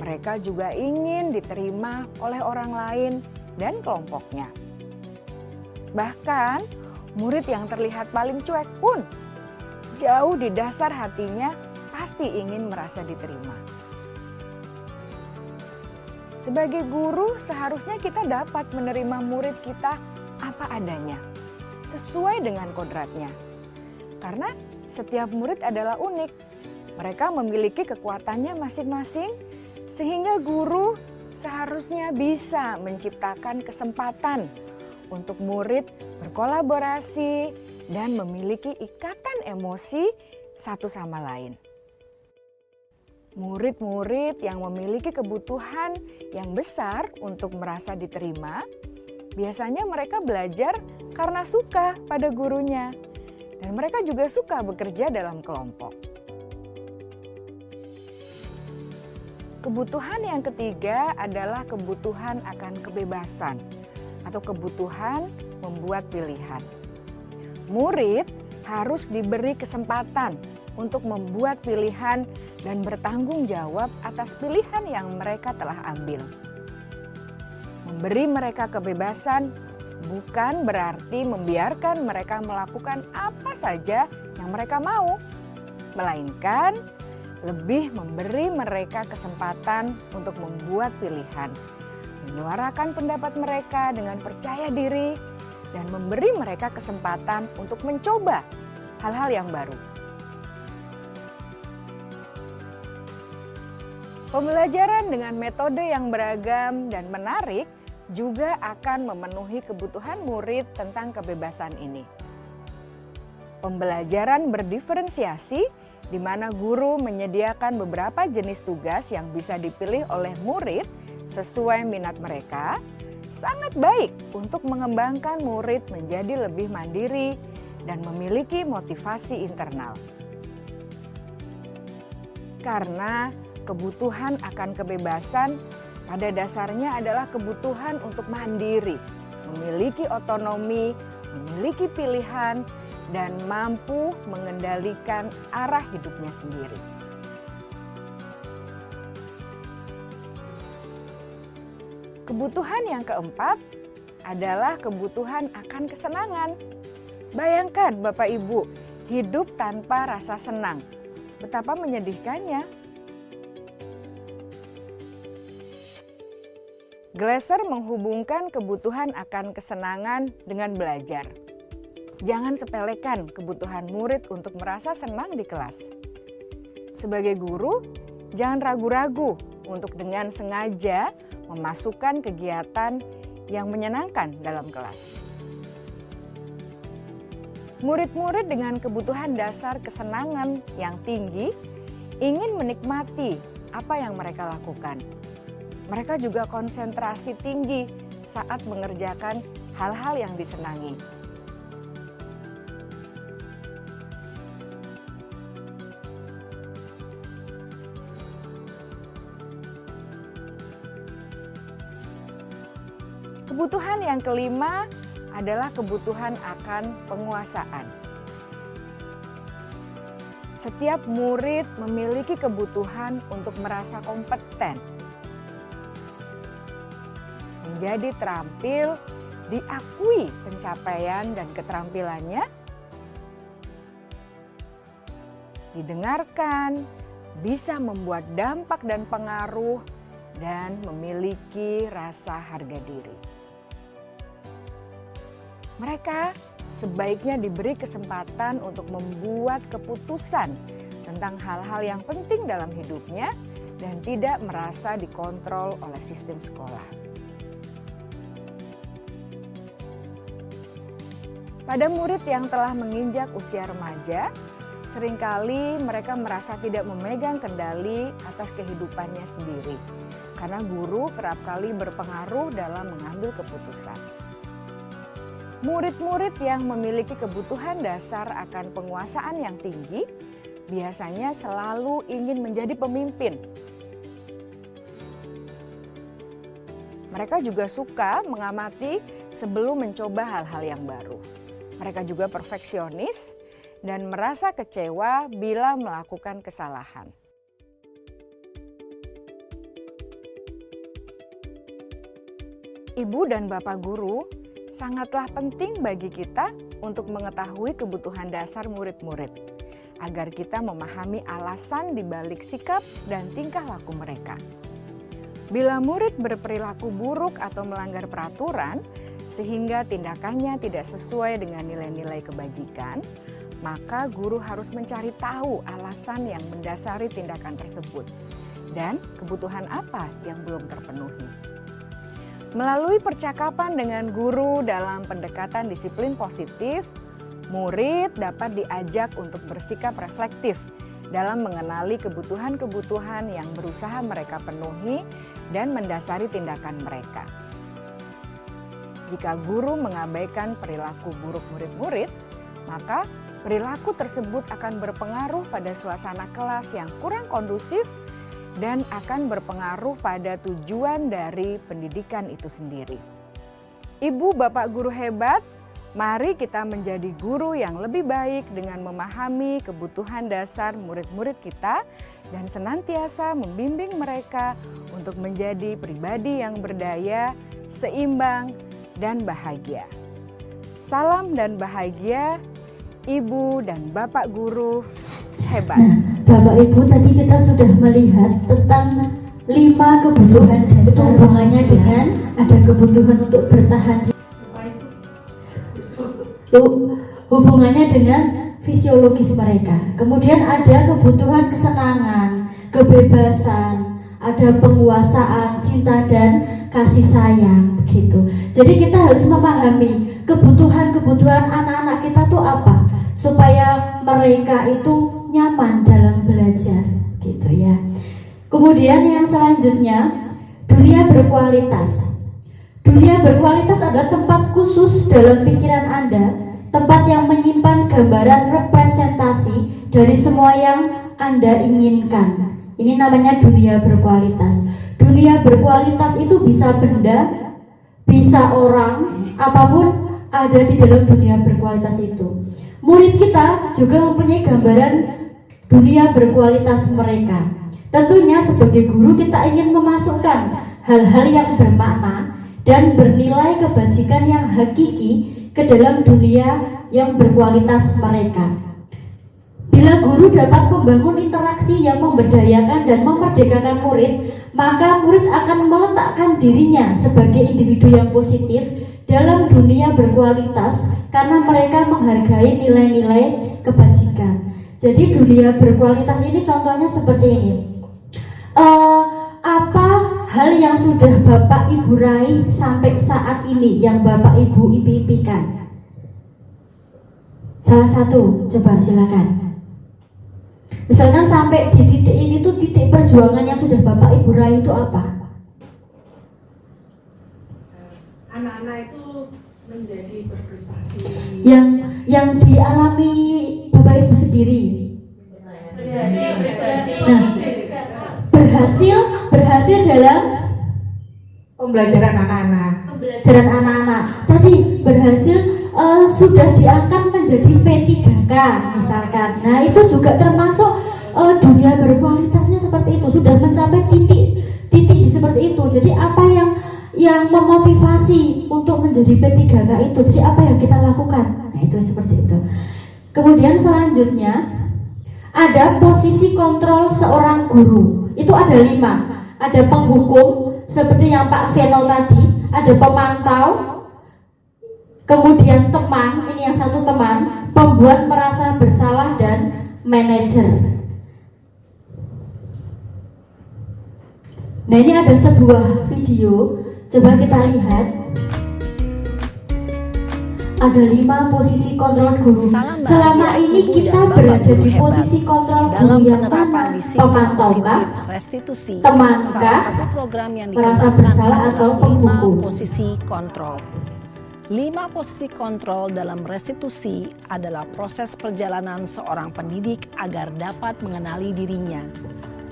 Mereka juga ingin diterima oleh orang lain dan kelompoknya. Bahkan, murid yang terlihat paling cuek pun jauh di dasar hatinya pasti ingin merasa diterima. Sebagai guru, seharusnya kita dapat menerima murid kita apa adanya, sesuai dengan kodratnya. Karena setiap murid adalah unik. Mereka memiliki kekuatannya masing-masing, sehingga guru seharusnya bisa menciptakan kesempatan untuk murid berkolaborasi dan memiliki ikatan emosi satu sama lain. Murid-murid yang memiliki kebutuhan yang besar untuk merasa diterima, biasanya mereka belajar karena suka pada gurunya, dan mereka juga suka bekerja dalam kelompok. Kebutuhan yang ketiga adalah kebutuhan akan kebebasan atau kebutuhan membuat pilihan. Murid harus diberi kesempatan untuk membuat pilihan dan bertanggung jawab atas pilihan yang mereka telah ambil. Memberi mereka kebebasan bukan berarti membiarkan mereka melakukan apa saja yang mereka mau, melainkan lebih memberi mereka kesempatan untuk membuat pilihan, menyuarakan pendapat mereka dengan percaya diri, dan memberi mereka kesempatan untuk mencoba hal-hal yang baru. Pembelajaran dengan metode yang beragam dan menarik juga akan memenuhi kebutuhan murid tentang kebebasan ini. Pembelajaran berdiferensiasi di mana guru menyediakan beberapa jenis tugas yang bisa dipilih oleh murid sesuai minat mereka, sangat baik untuk mengembangkan murid menjadi lebih mandiri dan memiliki motivasi internal. Karena kebutuhan akan kebebasan pada dasarnya adalah kebutuhan untuk mandiri, memiliki otonomi, memiliki pilihan, dan mampu mengendalikan arah hidupnya sendiri. Kebutuhan yang keempat adalah kebutuhan akan kesenangan. Bayangkan Bapak Ibu, hidup tanpa rasa senang. Betapa menyedihkannya. Glasser menghubungkan kebutuhan akan kesenangan dengan belajar. Jangan sepelekan kebutuhan murid untuk merasa senang di kelas. Sebagai guru, jangan ragu-ragu untuk dengan sengaja memasukkan kegiatan yang menyenangkan dalam kelas. Murid-murid dengan kebutuhan dasar kesenangan yang tinggi ingin menikmati apa yang mereka lakukan. Mereka juga konsentrasi tinggi saat mengerjakan hal-hal yang disenangi. Kebutuhan yang kelima adalah kebutuhan akan penguasaan. Setiap murid memiliki kebutuhan untuk merasa kompeten, menjadi terampil, diakui pencapaian dan keterampilannya, didengarkan, bisa membuat dampak dan pengaruh, dan memiliki rasa harga diri. Mereka sebaiknya diberi kesempatan untuk membuat keputusan tentang hal-hal yang penting dalam hidupnya dan tidak merasa dikontrol oleh sistem sekolah. Pada murid yang telah menginjak usia remaja, seringkali mereka merasa tidak memegang kendali atas kehidupannya sendiri, karena guru kerap kali berpengaruh dalam mengambil keputusan. Murid-murid yang memiliki kebutuhan dasar akan penguasaan yang tinggi biasanya selalu ingin menjadi pemimpin. Mereka juga suka mengamati sebelum mencoba hal-hal yang baru. Mereka juga perfeksionis dan merasa kecewa bila melakukan kesalahan. Ibu dan Bapak guru sangatlah penting bagi kita untuk mengetahui kebutuhan dasar murid-murid, agar kita memahami alasan di balik sikap dan tingkah laku mereka. Bila murid berperilaku buruk atau melanggar peraturan, sehingga tindakannya tidak sesuai dengan nilai-nilai kebajikan, maka guru harus mencari tahu alasan yang mendasari tindakan tersebut dan kebutuhan apa yang belum terpenuhi. Melalui percakapan dengan guru dalam pendekatan disiplin positif, murid dapat diajak untuk bersikap reflektif dalam mengenali kebutuhan-kebutuhan yang berusaha mereka penuhi dan mendasari tindakan mereka. Jika guru mengabaikan perilaku buruk murid-murid, maka perilaku tersebut akan berpengaruh pada suasana kelas yang kurang kondusif dan akan berpengaruh pada tujuan dari pendidikan itu sendiri. Ibu, bapak guru hebat, mari kita menjadi guru yang lebih baik dengan memahami kebutuhan dasar murid-murid kita dan senantiasa membimbing mereka untuk menjadi pribadi yang berdaya, seimbang, dan bahagia. Salam dan bahagia, Ibu dan Bapak guru hebat. Nah, Bapak Ibu, tadi kita sudah melihat tentang 5 kebutuhan dasar, hubungannya dengan ada kebutuhan untuk bertahan, hubungannya dengan fisiologis mereka. Kemudian ada kebutuhan kesenangan, kebebasan, ada penguasaan, cinta dan kasih sayang begitu. Jadi kita harus memahami kebutuhan-kebutuhan anak-anak kita tuh apa, supaya mereka itu nyaman dalam belajar gitu ya. Kemudian yang selanjutnya, dunia berkualitas. Dunia berkualitas adalah tempat khusus dalam pikiran Anda, tempat yang menyimpan gambaran representasi dari semua yang Anda inginkan. Ini namanya dunia berkualitas. Dunia berkualitas itu bisa benda, bisa orang, apapun ada di dalam dunia berkualitas itu. Murid kita juga mempunyai gambaran dunia berkualitas mereka. Tentunya sebagai guru kita ingin memasukkan hal-hal yang bermakna dan bernilai kebajikan yang hakiki ke dalam dunia yang berkualitas mereka. Bila guru dapat membangun interaksi yang memberdayakan dan memerdekakan murid, maka murid akan meletakkan dirinya sebagai individu yang positif dalam dunia berkualitas karena mereka menghargai nilai-nilai kebajikan. Jadi dunia berkualitas ini contohnya seperti ini. Apa hal yang sudah Bapak Ibu raih sampai saat ini yang Bapak Ibu impikan? Salah satu, coba silakan. Misalkan sampai di titik ini tuh titik perjuangan yang sudah Bapak Ibu raih itu apa? Anak-anak itu menjadi berprestasi. Yang dialami Bapak Ibu sendiri. Nah, berhasil dalam Pembelajaran anak-anak. pembelajaran anak-anak. Tadi berhasil sudah diangkat menjadi P3K misalkan. Nah, itu juga termasuk dunia berkualitasnya seperti itu, sudah mencapai titik seperti itu. Jadi apa yang memotivasi untuk menjadi P3K itu? Jadi apa yang kita lakukan? Nah, itu seperti itu. Kemudian selanjutnya ada posisi kontrol seorang guru. Itu ada 5. Ada penghukum seperti yang Pak Seno tadi, ada pemantau, kemudian teman, ini yang satu teman, pembuat merasa bersalah dan manajer. Nah, ini ada sebuah video, coba kita lihat. Ada 5 posisi kontrol guru. Selama ini kita berada di posisi kontrol guru yang mana? Pemantau kah? Restitusi. Teman Salah kah? satu program yang Merasa dikembangkan bersalah adalah atau 5 penghukum? posisi kontrol. 5 posisi kontrol dalam restitusi adalah proses perjalanan seorang pendidik agar dapat mengenali dirinya.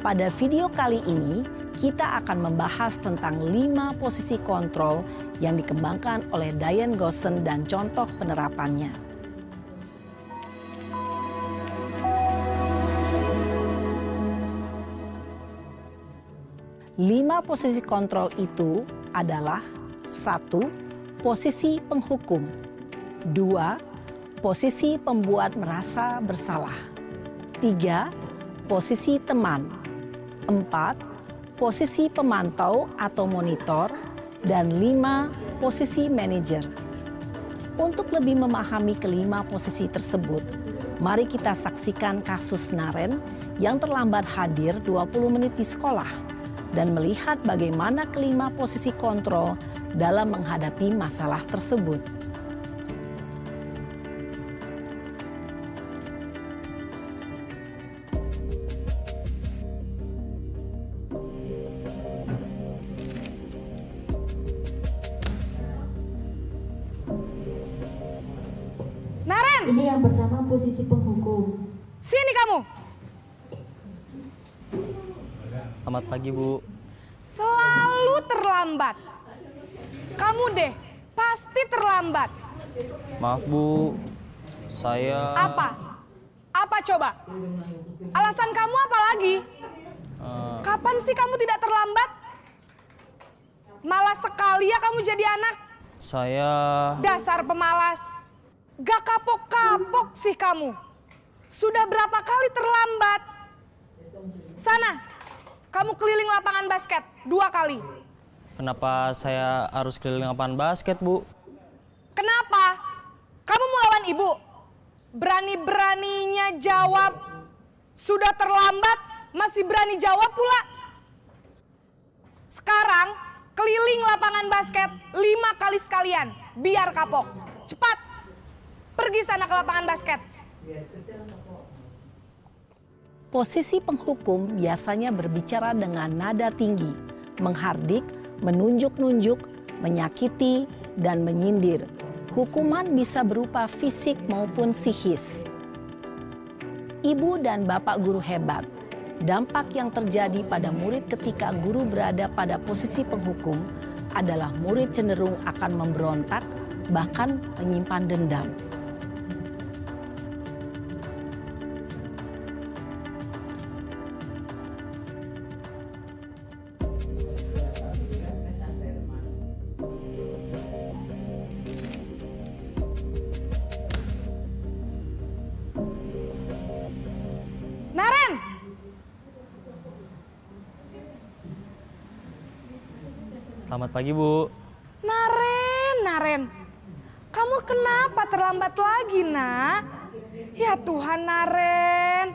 Pada video kali ini, kita akan membahas tentang 5 posisi kontrol yang dikembangkan oleh Diane Gosson dan contoh penerapannya. Lima posisi kontrol itu adalah 1. Posisi penghukum, 2. Posisi pembuat merasa bersalah, 3. Posisi teman, 4. Posisi pemantau atau monitor, dan 5. Posisi manajer. Untuk lebih memahami kelima posisi tersebut, mari kita saksikan kasus Naren yang terlambat hadir 20 menit di sekolah dan melihat bagaimana kelima posisi kontrol dalam menghadapi masalah tersebut. Naren! Ini yang pertama posisi penghukum. Sini kamu. Selamat pagi, Bu. Selalu terlambat. Kamu deh, pasti terlambat. Maaf, Bu. Saya... Apa? Apa coba? Alasan kamu apa lagi? Kapan sih kamu tidak terlambat? Malas sekali ya kamu jadi anak. Saya... Dasar pemalas. Gak kapok-kapok sih kamu. Sudah berapa kali terlambat? Sana, kamu keliling lapangan basket 2 kali. Kenapa saya harus keliling lapangan basket, Bu? Kenapa? Kamu mau lawan ibu? Berani-beraninya jawab. Sudah terlambat, masih berani jawab pula. Sekarang, keliling lapangan basket 5 kali sekalian. Biar kapok. Cepat, pergi sana ke lapangan basket. Posisi penghukum biasanya berbicara dengan nada tinggi, menghardik, menunjuk-nunjuk, menyakiti, dan menyindir. Hukuman bisa berupa fisik maupun psikis. Ibu dan bapak guru hebat. Dampak yang terjadi pada murid ketika guru berada pada posisi penghukum adalah murid cenderung akan memberontak, bahkan menyimpan dendam. Naren! Selamat pagi, Bu. Naren. Kamu kenapa terlambat lagi, Nak? Ya Tuhan, Naren.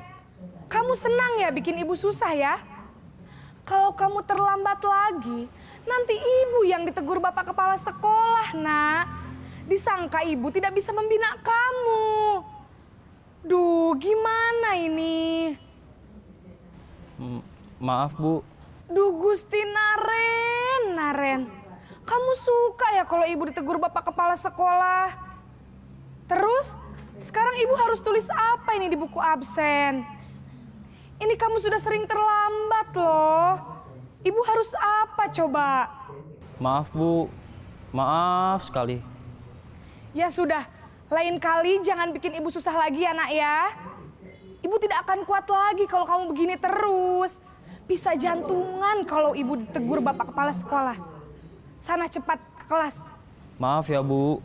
Kamu senang ya bikin ibu susah ya? Kalau kamu terlambat lagi, nanti ibu yang ditegur bapak kepala sekolah, Nak. Disangka ibu tidak bisa membina kamu. Duh, gimana ini? Maaf, Bu. Duh, Gusti Naren. Kamu suka ya kalau ibu ditegur bapak kepala sekolah? Terus, sekarang ibu harus tulis apa ini di buku absen? Ini kamu sudah sering terlambat loh. Ibu harus apa coba? Maaf, Bu. Maaf sekali. Ya sudah, lain kali jangan bikin ibu susah lagi ya, Nak ya. Ibu tidak akan kuat lagi kalau kamu begini terus. Bisa jantungan kalau ibu ditegur bapak kepala sekolah. Sana cepat ke kelas. Maaf ya, Bu.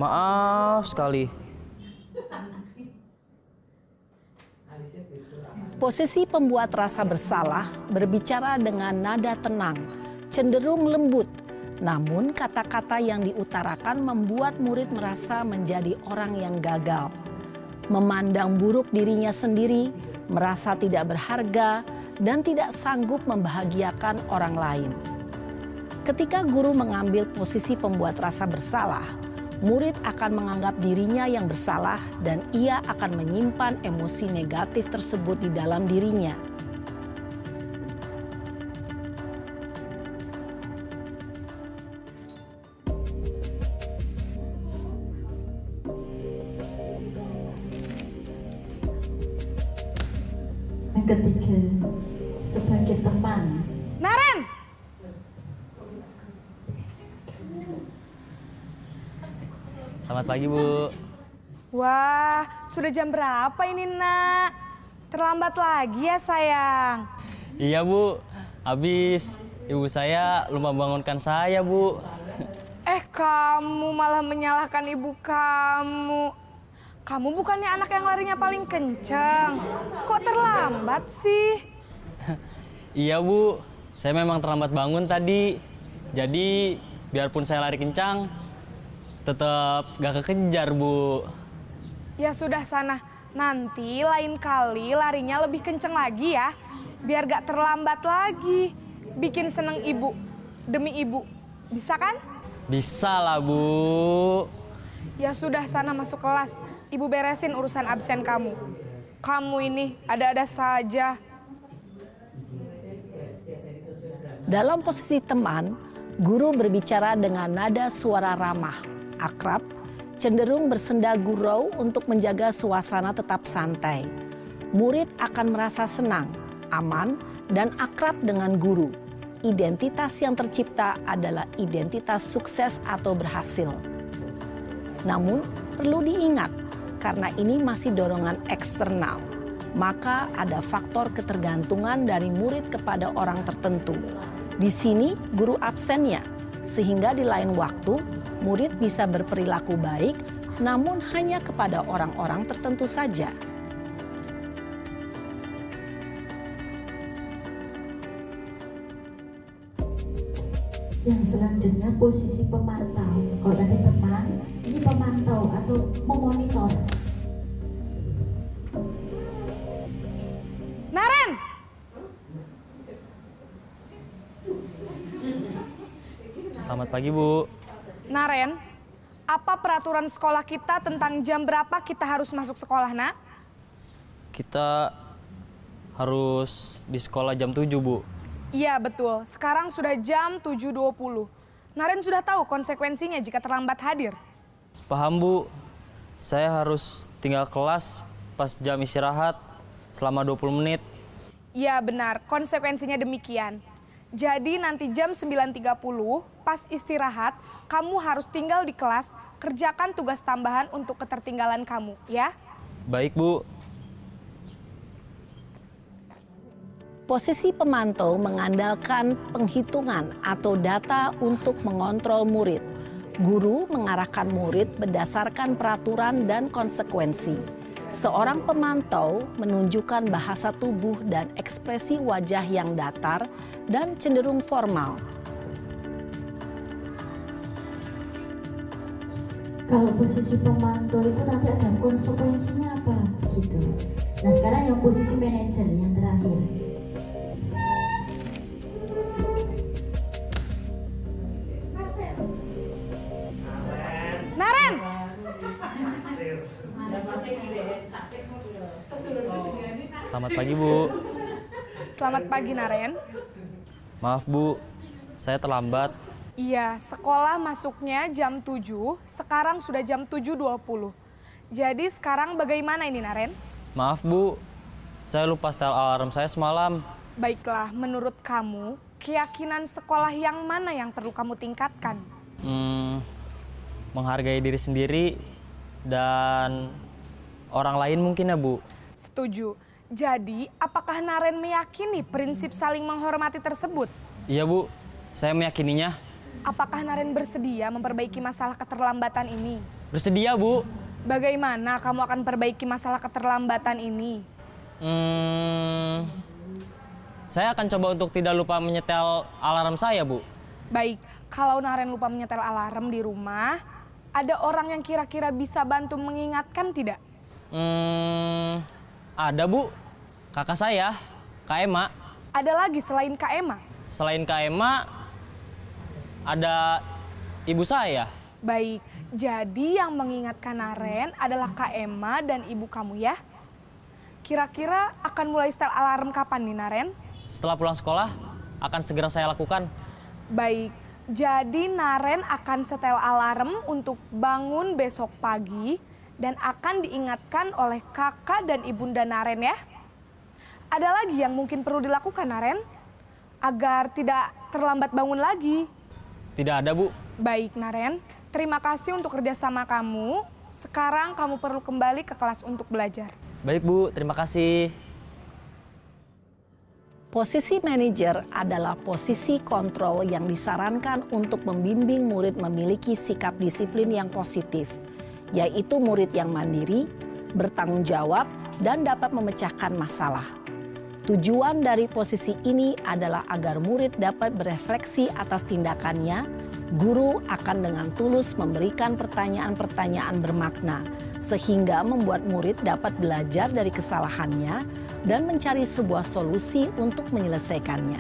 Maaf sekali. Posisi pembuat rasa bersalah berbicara dengan nada tenang, cenderung lembut. Namun kata-kata yang diutarakan membuat murid merasa menjadi orang yang gagal. Memandang buruk dirinya sendiri, merasa tidak berharga, dan tidak sanggup membahagiakan orang lain. Ketika guru mengambil posisi pembuat rasa bersalah, murid akan menganggap dirinya yang bersalah dan ia akan menyimpan emosi negatif tersebut di dalam dirinya. Yang ketiga, sebagai teman. Naren! Selamat pagi, Bu. Wah, sudah jam berapa ini, Nak? Terlambat lagi ya, sayang? Iya, Bu. Habis ibu saya lupa bangunkan saya, Bu. Kamu malah menyalahkan ibu kamu. Kamu bukannya anak yang larinya paling kencang. Kok terlambat sih? Iya, Bu. Saya memang terlambat bangun tadi. Jadi, biarpun saya lari kencang, tetap gak kekejar, Bu. Ya sudah sana. Nanti lain kali larinya lebih kencang lagi ya. Biar gak terlambat lagi. Bikin seneng ibu. Demi ibu. Bisa kan? Bisa lah, Bu. Ya sudah, sana masuk kelas. Ibu beresin urusan absen kamu. Kamu ini ada-ada saja. Dalam posisi teman, guru berbicara dengan nada suara ramah, akrab, cenderung bersenda gurau untuk menjaga suasana tetap santai. Murid akan merasa senang, aman, dan akrab dengan guru. Identitas yang tercipta adalah identitas sukses atau berhasil. Namun, perlu diingat, karena ini masih dorongan eksternal, maka ada faktor ketergantungan dari murid kepada orang tertentu. Di sini, guru absennya, sehingga di lain waktu, murid bisa berperilaku baik, namun hanya kepada orang-orang tertentu saja. Yang selanjutnya posisi pemantau. Kalau tadi teman, ini pemantau atau memonitor. Naren! Selamat pagi, Bu. Naren, apa peraturan sekolah kita tentang jam berapa kita harus masuk sekolah, nak? Kita harus di sekolah jam 7, Bu. Iya, betul. Sekarang sudah jam 7.20. Naren sudah tahu konsekuensinya jika terlambat hadir. Paham, Bu. Saya harus tinggal kelas pas jam istirahat selama 20 menit. Iya, benar. Konsekuensinya demikian. Jadi nanti jam 9.30 pas istirahat, kamu harus tinggal di kelas, kerjakan tugas tambahan untuk ketertinggalan kamu, ya? Baik, Bu. Posisi pemantau mengandalkan penghitungan atau data untuk mengontrol murid. Guru mengarahkan murid berdasarkan peraturan dan konsekuensi. Seorang pemantau menunjukkan bahasa tubuh dan ekspresi wajah yang datar dan cenderung formal. Kalau posisi pemantau itu nanti ada konsekuensinya apa gitu. Nah sekarang yang posisi manajer yang terakhir. Naren! Selamat pagi, Bu. Selamat pagi, Naren. Maaf, Bu. Saya terlambat. Iya, sekolah masuknya jam 7, sekarang sudah jam 7.20. Jadi sekarang bagaimana ini, Naren? Maaf, Bu. Saya lupa setel alarm saya semalam. Baiklah, menurut kamu, keyakinan sekolah yang mana yang perlu kamu tingkatkan? Menghargai diri sendiri dan orang lain mungkin ya, Bu. Setuju. Jadi, apakah Naren meyakini prinsip saling menghormati tersebut? Iya, Bu. Saya meyakininya. Apakah Naren bersedia memperbaiki masalah keterlambatan ini? Bersedia, Bu. Bagaimana kamu akan perbaiki masalah keterlambatan ini? Saya akan coba untuk tidak lupa menyetel alarm saya, Bu. Baik, kalau Naren lupa menyetel alarm di rumah, ada orang yang kira-kira bisa bantu mengingatkan tidak? Ada, Bu. Kakak saya, Kak Ema. Ada lagi selain Kak Ema? Selain Kak Ema, ada ibu saya. Baik, jadi yang mengingatkan Naren adalah Kak Ema dan ibu kamu ya? Kira-kira akan mulai setel alarm kapan nih, Naren? Setelah pulang sekolah, akan segera saya lakukan. Baik, jadi Naren akan setel alarm untuk bangun besok pagi dan akan diingatkan oleh kakak dan ibunda Naren ya. Ada lagi yang mungkin perlu dilakukan, Naren? Agar tidak terlambat bangun lagi. Tidak ada, Bu. Baik, Naren. Terima kasih untuk kerjasama kamu. Sekarang kamu perlu kembali ke kelas untuk belajar. Baik, Bu. Terima kasih. Posisi manajer adalah posisi kontrol yang disarankan untuk membimbing murid memiliki sikap disiplin yang positif, yaitu murid yang mandiri, bertanggung jawab, dan dapat memecahkan masalah. Tujuan dari posisi ini adalah agar murid dapat berefleksi atas tindakannya. Guru akan dengan tulus memberikan pertanyaan-pertanyaan bermakna, sehingga membuat murid dapat belajar dari kesalahannya dan mencari sebuah solusi untuk menyelesaikannya.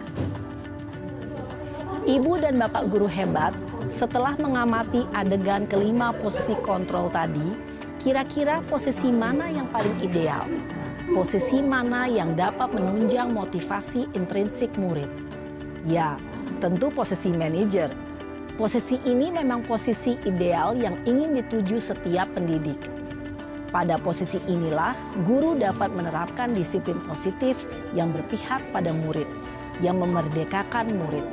Ibu dan bapak guru hebat, setelah mengamati adegan kelima posisi kontrol tadi, kira-kira posisi mana yang paling ideal? Posisi mana yang dapat menunjang motivasi intrinsik murid? Ya, tentu posisi manajer. Posisi ini memang posisi ideal yang ingin dituju setiap pendidik. Pada posisi inilah, guru dapat menerapkan disiplin positif yang berpihak pada murid, yang memerdekakan murid.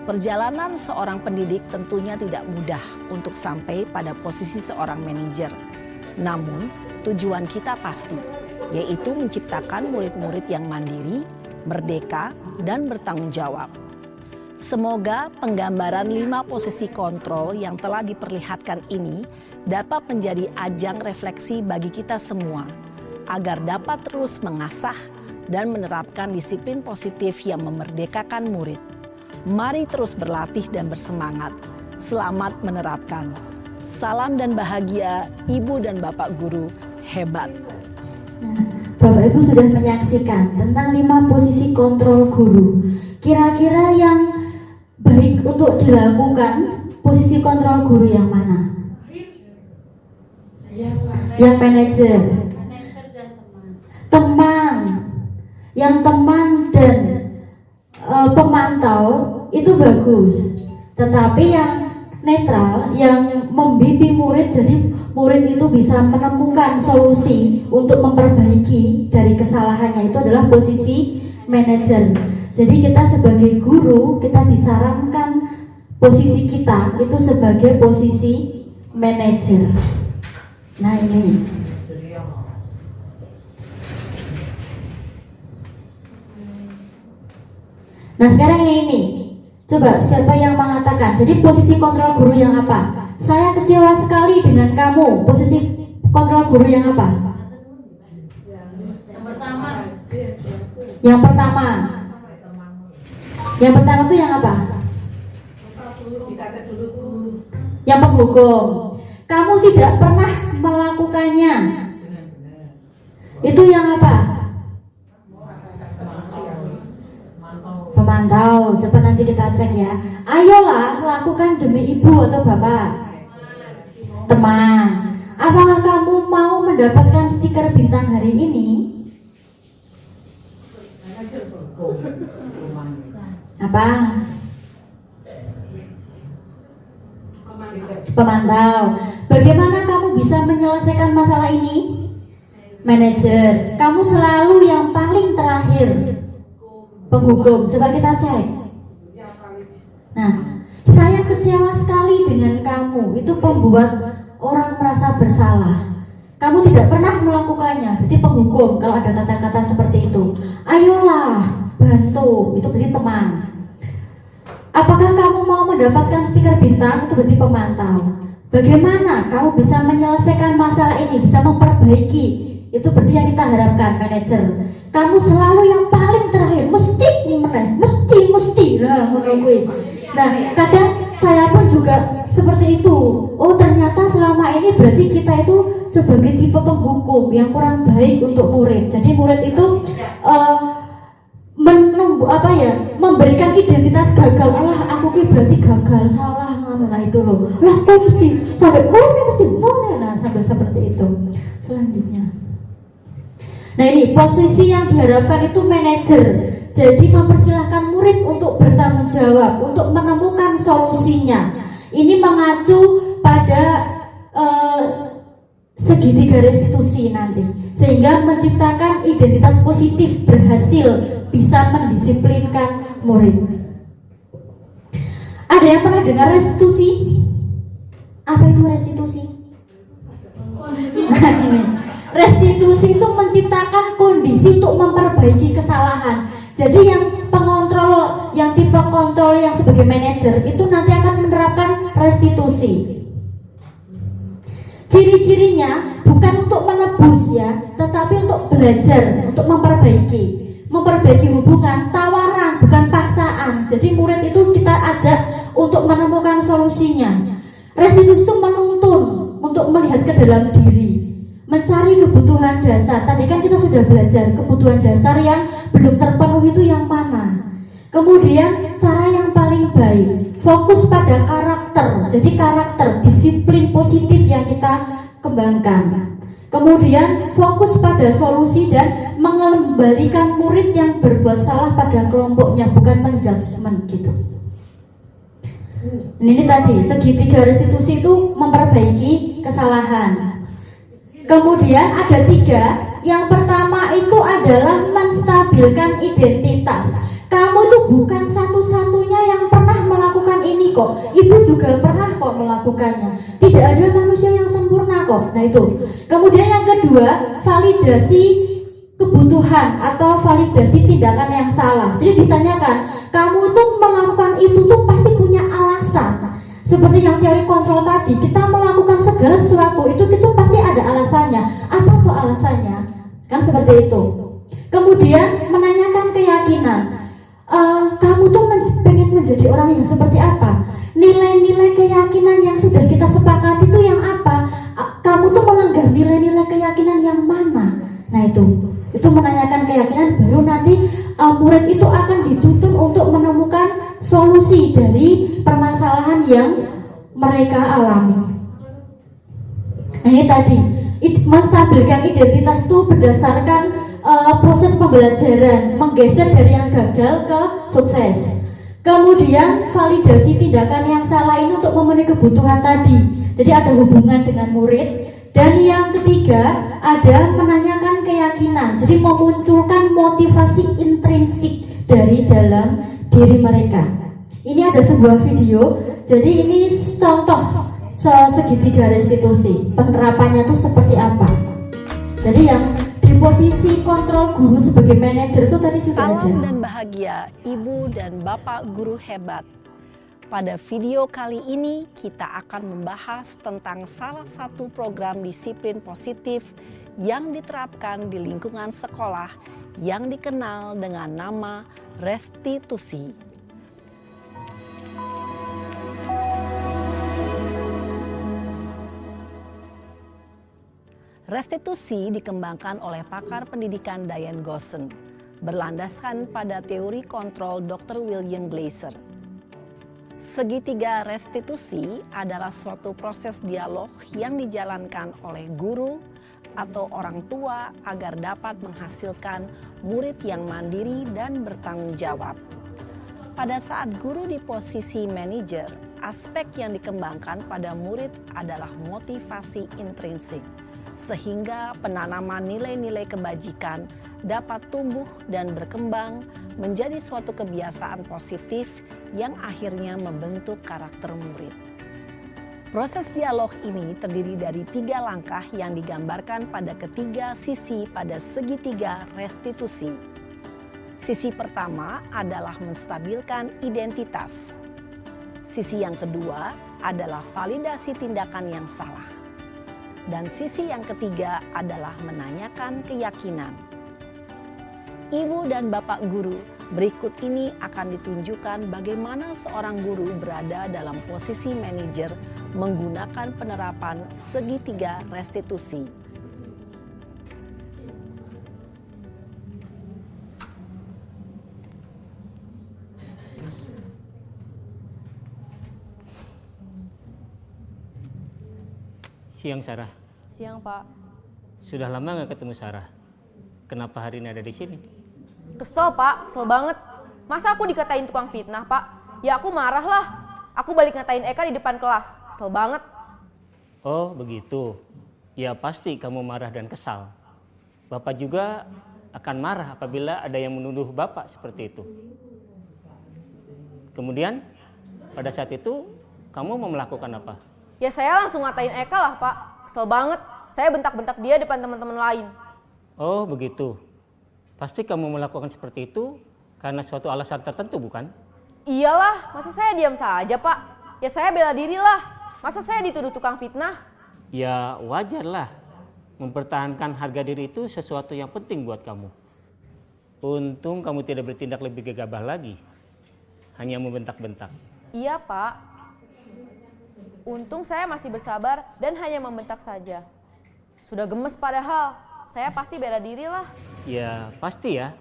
Perjalanan seorang pendidik tentunya tidak mudah untuk sampai pada posisi seorang manajer. Namun, tujuan kita pasti, yaitu menciptakan murid-murid yang mandiri, merdeka, dan bertanggung jawab. Semoga penggambaran 5 posisi kontrol yang telah diperlihatkan ini dapat menjadi ajang refleksi bagi kita semua, agar dapat terus mengasah dan menerapkan disiplin positif yang memerdekakan murid. Mari terus berlatih dan bersemangat. Selamat menerapkan. Salam dan bahagia Ibu dan Bapak Guru hebat. Nah, Bapak Ibu sudah menyaksikan tentang 5 posisi kontrol guru. Kira-kira yang baik untuk dilakukan posisi kontrol guru yang mana? Yang manajer, teman, yang teman dan pemantau itu bagus. Tetapi yang netral, yang membimbing murid, jadi murid itu bisa menemukan solusi untuk memperbaiki dari kesalahannya, itu adalah posisi manajer. Jadi kita sebagai guru, kita disarankan posisi kita itu sebagai posisi manajer. Nah ini. Nah sekarang yang ini, coba siapa yang mengatakan? Jadi posisi kontrol guru yang apa? Saya kecewa sekali dengan kamu. Posisi kontrol guru yang apa? Yang pertama. Yang pertama itu yang apa? Yang penghukum. Kamu tidak pernah melakukannya. Itu yang apa? Pemantau. Coba nanti kita cek ya. Ayolah lakukan demi ibu atau bapak. Teman. Apakah kamu mau mendapatkan stiker bintang hari ini? Apa? Pemantau. Bagaimana kamu bisa menyelesaikan masalah ini? Manajer. Kamu selalu yang paling terakhir. Penghukum. Coba kita cek. Nah, saya kecewa sekali dengan kamu. Itu pembuat orang merasa bersalah. Kamu tidak pernah melakukannya. Berarti penghukum kalau ada kata-kata seperti itu. Ayolah, bantu. Itu berarti teman. Apakah kamu mau mendapatkan stiker bintang? Itu berarti pemantau. Bagaimana kamu bisa menyelesaikan masalah ini, bisa memperbaiki? Itu berarti yang kita harapkan, manajer. Kamu selalu yang paling terakhir, mesti lah menungguin. Nah, kadang saya pun juga seperti itu. Oh, ternyata selama ini berarti kita itu sebagai tipe penghukum yang kurang baik untuk murid. Jadi murid itu memberikan identitas gagal. Alah, aku ki berarti gagal, salah. Nah itu loh. Lah, kok mesti sampai mana? Nah, sampai seperti itu. Selanjutnya. Nah ini posisi yang diharapkan itu manajer. Jadi mempersilahkan murid untuk bertanggung jawab, untuk menemukan solusinya. Ini mengacu pada segitiga restitusi nanti, sehingga menciptakan identitas positif, berhasil bisa mendisiplinkan murid. Ada yang pernah dengar restitusi? Apa itu restitusi? Nah ini, restitusi itu menciptakan kondisi untuk memperbaiki kesalahan. Jadi yang pengontrol, yang tipe kontrol yang sebagai manajer itu nanti akan menerapkan restitusi. Ciri-cirinya bukan untuk menebus ya, tetapi untuk belajar, untuk memperbaiki hubungan, tawaran, bukan paksaan. Jadi murid itu kita ajak untuk menemukan solusinya. Restitusi itu menuntun untuk melihat ke dalam diri, mencari kebutuhan dasar. Tadi kan kita sudah belajar kebutuhan dasar yang belum terpenuhi itu yang mana. Kemudian cara yang paling baik, fokus pada karakter. Jadi karakter, disiplin positif yang kita kembangkan. Kemudian fokus pada solusi dan mengembalikan murid yang berbuat salah pada kelompoknya, bukan menjudgment gitu. Ini tadi segitiga restitusi itu memperbaiki kesalahan. Kemudian ada 3. Yang pertama itu adalah menstabilkan identitas. Kamu itu bukan satu-satunya yang pernah melakukan ini kok. Ibu juga pernah kok melakukannya. Tidak ada manusia yang sempurna kok. Nah itu. Kemudian yang kedua, validasi kebutuhan atau validasi tindakan yang salah. Jadi ditanyakan, kamu tuh melakukan itu tuh pasti punya alasan. Seperti yang teori kontrol tadi, kita melakukan segala sesuatu itu pasti ada alasannya. Apa tuh alasannya? Kan seperti itu. Kemudian menanyakan keyakinan. Kamu tuh pengen menjadi orang yang seperti apa? Nilai-nilai keyakinan yang sudah kita sepakati itu yang apa? Kamu tuh melanggar nilai-nilai keyakinan yang mana? Nah itu menanyakan keyakinan, baru nanti murid itu akan dituntun untuk menemukan solusi dari permasalahan yang mereka alami. Nah ini tadi, menstabilkan identitas itu berdasarkan proses pembelajaran, menggeser dari yang gagal ke sukses. Kemudian validasi tindakan yang salah ini untuk memenuhi kebutuhan tadi. Jadi ada hubungan dengan murid. Dan yang ketiga ada menanyakan keyakinan. Jadi memunculkan motivasi intrinsik dari dalam diri mereka. Ini ada sebuah video. Jadi ini contoh segitiga restitusi. Penerapannya itu seperti apa? Jadi yang di posisi kontrol guru sebagai manajer itu tadi sudah ada. Salam dan bahagia Ibu dan Bapak guru hebat. Pada video kali ini kita akan membahas tentang salah satu program disiplin positif yang diterapkan di lingkungan sekolah yang dikenal dengan nama restitusi. Restitusi dikembangkan oleh pakar pendidikan Diane Goshen, berlandaskan pada teori kontrol Dr. William Glasser. Segitiga restitusi adalah suatu proses dialog yang dijalankan oleh guru atau orang tua agar dapat menghasilkan murid yang mandiri dan bertanggung jawab. Pada saat guru di posisi manajer, aspek yang dikembangkan pada murid adalah motivasi intrinsik, sehingga penanaman nilai-nilai kebajikan dapat tumbuh dan berkembang menjadi suatu kebiasaan positif yang akhirnya membentuk karakter murid. Proses dialog ini terdiri dari 3 langkah yang digambarkan pada ketiga sisi pada segitiga restitusi. Sisi pertama adalah menstabilkan identitas. Sisi yang kedua adalah validasi tindakan yang salah. Dan sisi yang ketiga adalah menanyakan keyakinan. Ibu dan Bapak guru, berikut ini akan ditunjukkan bagaimana seorang guru berada dalam posisi manajer menggunakan penerapan segitiga restitusi. Siang Sarah. Siang Pak. Sudah lama nggak ketemu Sarah. Kenapa hari ini ada di sini? Kesel Pak, kesel banget. Masa aku dikatain tukang fitnah Pak? Ya aku marah lah. Aku balik ngatain Eka di depan kelas. Kesel banget. Oh begitu. Ya pasti kamu marah dan kesal. Bapak juga akan marah apabila ada yang menuduh Bapak seperti itu. Kemudian pada saat itu kamu mau melakukan apa? Ya saya langsung ngatain Eka lah Pak. Kesel banget. Saya bentak-bentak dia depan teman-teman lain. Oh begitu. Pasti kamu melakukan seperti itu karena suatu alasan tertentu bukan? Iyalah, masa saya diam saja Pak? Ya saya bela diri lah. Masa saya dituduh tukang fitnah? Ya wajarlah. Mempertahankan harga diri itu sesuatu yang penting buat kamu. Untung kamu tidak bertindak lebih gegabah lagi. Hanya membentak-bentak. Iya Pak. Untung saya masih bersabar dan hanya membentak saja. Sudah gemes padahal, saya pasti bela diri lah. Ya pasti ya,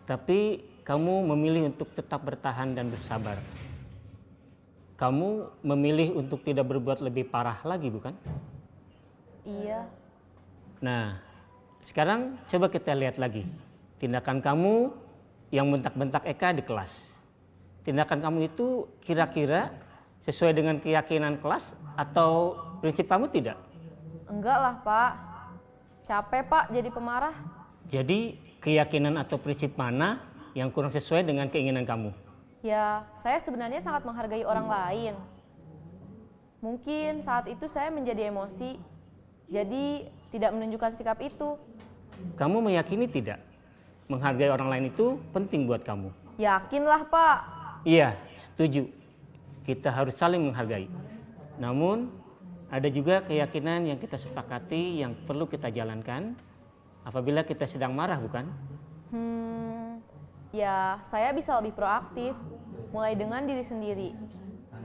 tapi kamu memilih untuk tetap bertahan dan bersabar. Kamu memilih untuk tidak berbuat lebih parah lagi bukan? Iya. Nah, sekarang coba kita lihat lagi. Tindakan kamu yang bentak-bentak Eka di kelas. Tindakan kamu itu kira-kira sesuai dengan keyakinan kelas atau prinsip kamu tidak? Enggak lah Pak, capek Pak jadi pemarah. Jadi keyakinan atau prinsip mana yang kurang sesuai dengan keinginan kamu? Ya, saya sebenarnya sangat menghargai orang lain. Mungkin saat itu saya menjadi emosi, jadi tidak menunjukkan sikap itu. Kamu meyakini tidak? Menghargai orang lain itu penting buat kamu. Yakinlah Pak. Iya, setuju. Kita harus saling menghargai. Namun, ada juga keyakinan yang kita sepakati yang perlu kita jalankan apabila kita sedang marah, bukan? Ya, saya bisa lebih proaktif, mulai dengan diri sendiri.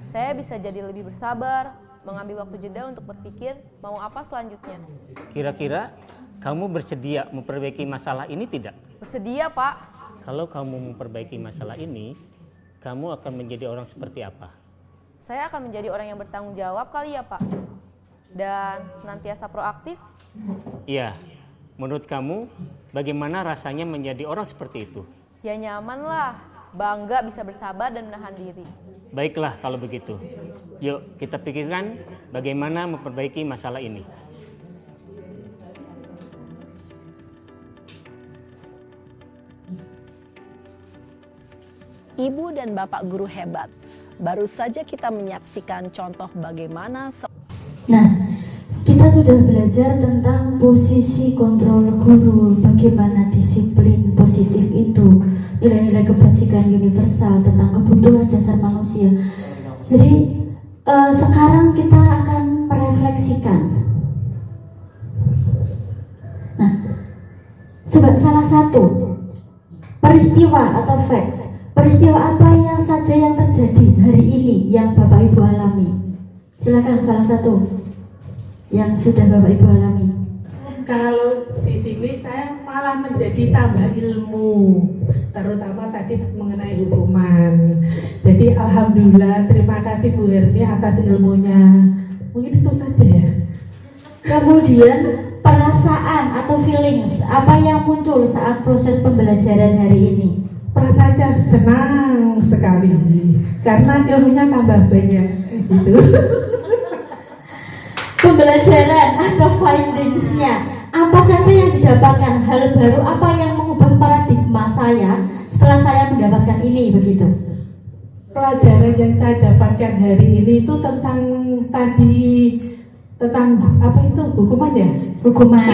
Saya bisa jadi lebih bersabar, mengambil waktu jeda untuk berpikir mau apa selanjutnya. Kira-kira kamu bersedia memperbaiki masalah ini tidak? Bersedia, Pak. Kalau kamu memperbaiki masalah ini, kamu akan menjadi orang seperti apa? Saya akan menjadi orang yang bertanggung jawab kali ya, Pak. Dan senantiasa proaktif. Iya. Menurut kamu, bagaimana rasanya menjadi orang seperti itu? Ya nyaman lah, bangga bisa bersabar dan menahan diri. Baiklah kalau begitu. Yuk kita pikirkan bagaimana memperbaiki masalah ini. Ibu dan Bapak guru hebat, baru saja kita menyaksikan contoh bagaimana Nah, kita sudah belajar tentang posisi kontrol guru, bagaimana disiplin positif itu, nilai-nilai kebajikan universal, tentang kebutuhan dasar manusia. Jadi sekarang kita akan merefleksikan. Nah, salah satu peristiwa atau facts, peristiwa apa yang saja yang terjadi hari ini yang Bapak Ibu alami? Silakan salah satu yang sudah Bapak Ibu alami. Kalau di sini saya malah menjadi tambah ilmu, terutama tadi mengenai hukuman. Jadi alhamdulillah, terima kasih Bu Herni atas ilmunya. Mungkin itu saja ya. Kemudian perasaan atau feelings apa yang muncul saat proses pembelajaran hari ini? Perasaannya senang sekali karena ilmunya tambah banyak gitu. Pembelajaran atau findings-nya, apa saja yang didapatkan, hal baru apa yang mengubah paradigma saya setelah saya mendapatkan ini begitu? Pelajaran yang saya dapatkan hari ini itu tentang apa itu hukuman ya? Hukuman.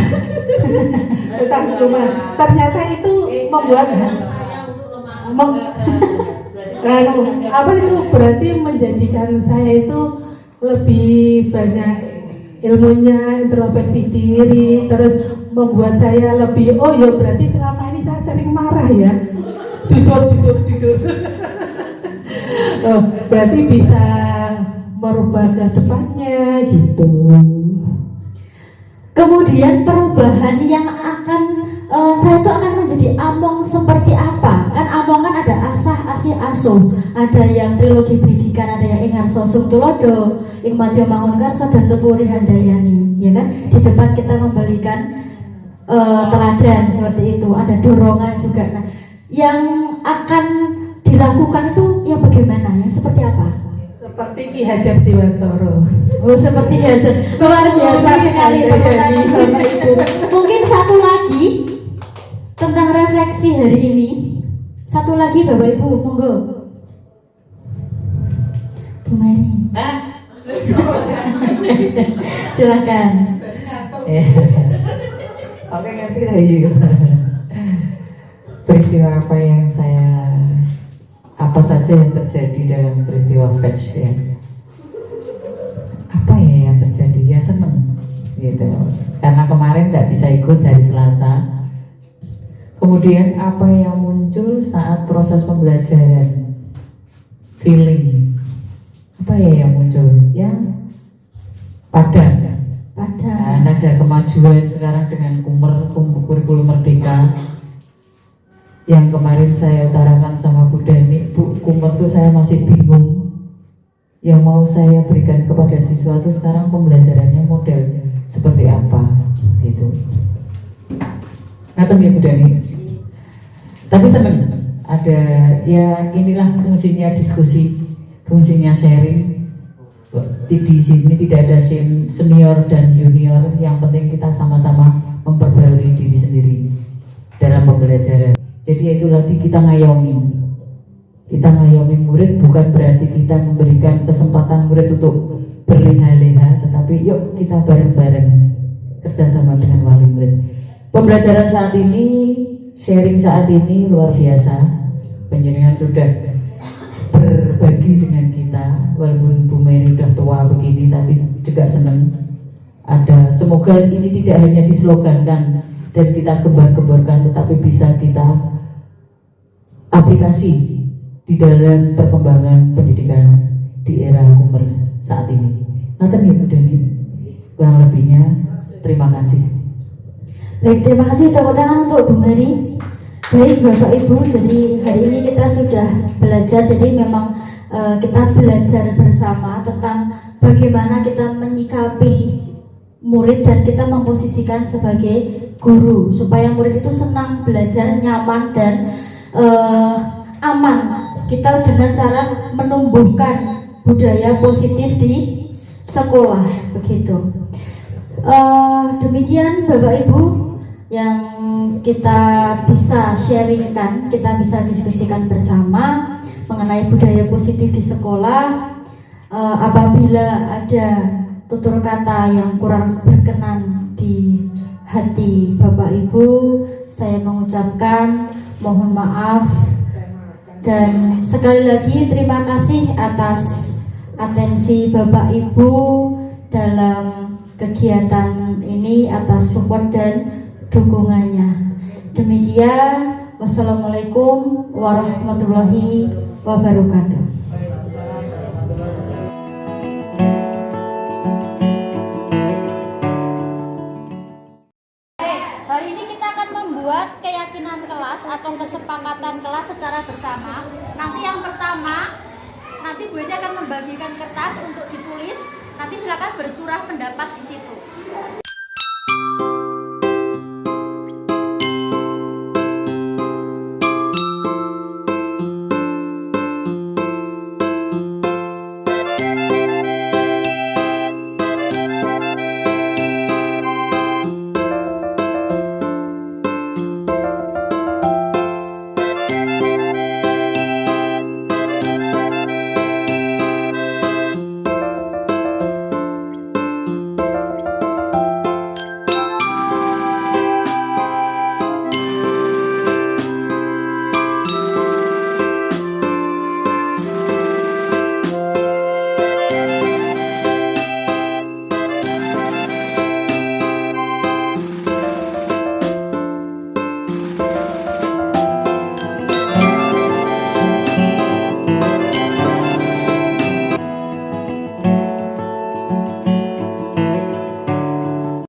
Tentang hukuman. Ternyata itu membuat apa itu berarti menjadikan saya itu lebih banyak ilmunya, introspeksi diri, terus membuat saya lebih berarti selama ini saya sering marah ya, jujur berarti bisa merubah ke depannya gitu. Kemudian perubahan yang akan saya itu akan menjadi among seperti apa? Kan among kan ada asah, asih, asuh, ada yang trilogi pendidikan, ada yang ingar sosung tulodo, ing madya mangunkan sodanto puri handayani, ya kan? Di depan kita memberikan teladan seperti itu, ada dorongan juga. Nah, yang akan dilakukan itu yang bagaimana? Yang seperti apa? Seperti Ki Hajar Dewantara. Oh, seperti Ki Hajar. Luar biasa sekali Bapak Ibu. Mungkin satu lagi tentang refleksi hari ini. Satu lagi Bapak Ibu, monggo. Bu Mary. Silakan. Oke, ngerti lah juga. Peristiwa apa saja yang terjadi dalam peristiwa fetch ya? Apa ya yang terjadi? Ya seneng gitu. Karena kemarin nggak bisa ikut hari Selasa. Kemudian apa yang muncul saat proses pembelajaran? Feeling. Apa ya yang muncul? Ya padan. Ada kemajuan sekarang dengan kurikulum merdeka. Yang kemarin saya utarakan sama Bu Dani, Bu, Kumper tuh saya masih bingung. Yang mau saya berikan kepada siswa itu sekarang pembelajarannya model seperti apa, gitu. Ngatem ya Bu Dani. Tapi seneng, ada ya inilah fungsinya diskusi, fungsinya sharing. di sini tidak ada senior dan junior, yang penting kita sama-sama memperbarui diri sendiri dalam pembelajaran. Jadi itu tadi kita ngayomi. Kita ngayomi murid bukan berarti kita memberikan kesempatan murid untuk berleha-leha, tetapi yuk kita bareng-bareng kerjasama dengan wali murid. Pembelajaran saat ini, sharing saat ini luar biasa. Panjenengan sudah berbagi dengan kita, walaupun Bu Mary udah tua begini, tapi juga senang. Semoga ini tidak hanya dislogankan dan kita gembar-gemborkan, tetapi bisa kita aplikasi di dalam perkembangan pendidikan di era Kumer saat ini. Nanti ya Bu Dani, kurang lebihnya terima kasih. Baik, terima kasih, tepuk tangan untuk Bu Mary. Baik Bapak Ibu, jadi hari ini kita sudah belajar, jadi memang kita belajar bersama tentang bagaimana kita menyikapi murid dan kita memposisikan sebagai guru supaya murid itu senang belajar, nyaman dan aman. Kita dengan cara menumbuhkan budaya positif di sekolah, begitu. Demikian Bapak Ibu yang kita bisa sharingkan, kita bisa diskusikan bersama mengenai budaya positif di sekolah. Apabila ada tutur kata yang kurang berkenan di hati Bapak Ibu, saya mengucapkan mohon maaf. Dan sekali lagi terima kasih atas atensi Bapak Ibu dalam kegiatan ini, atas support dan dukungannya. Demikian, wassalamualaikum warahmatullahi wabarakatuh. Hari ini kita akan membuat keyakinan kelas atau kesepakatan kelas secara bersama. Nanti yang pertama, nanti Bu Eda akan membagikan kertas untuk ditulis. Nanti silakan bercurah pendapat di situ.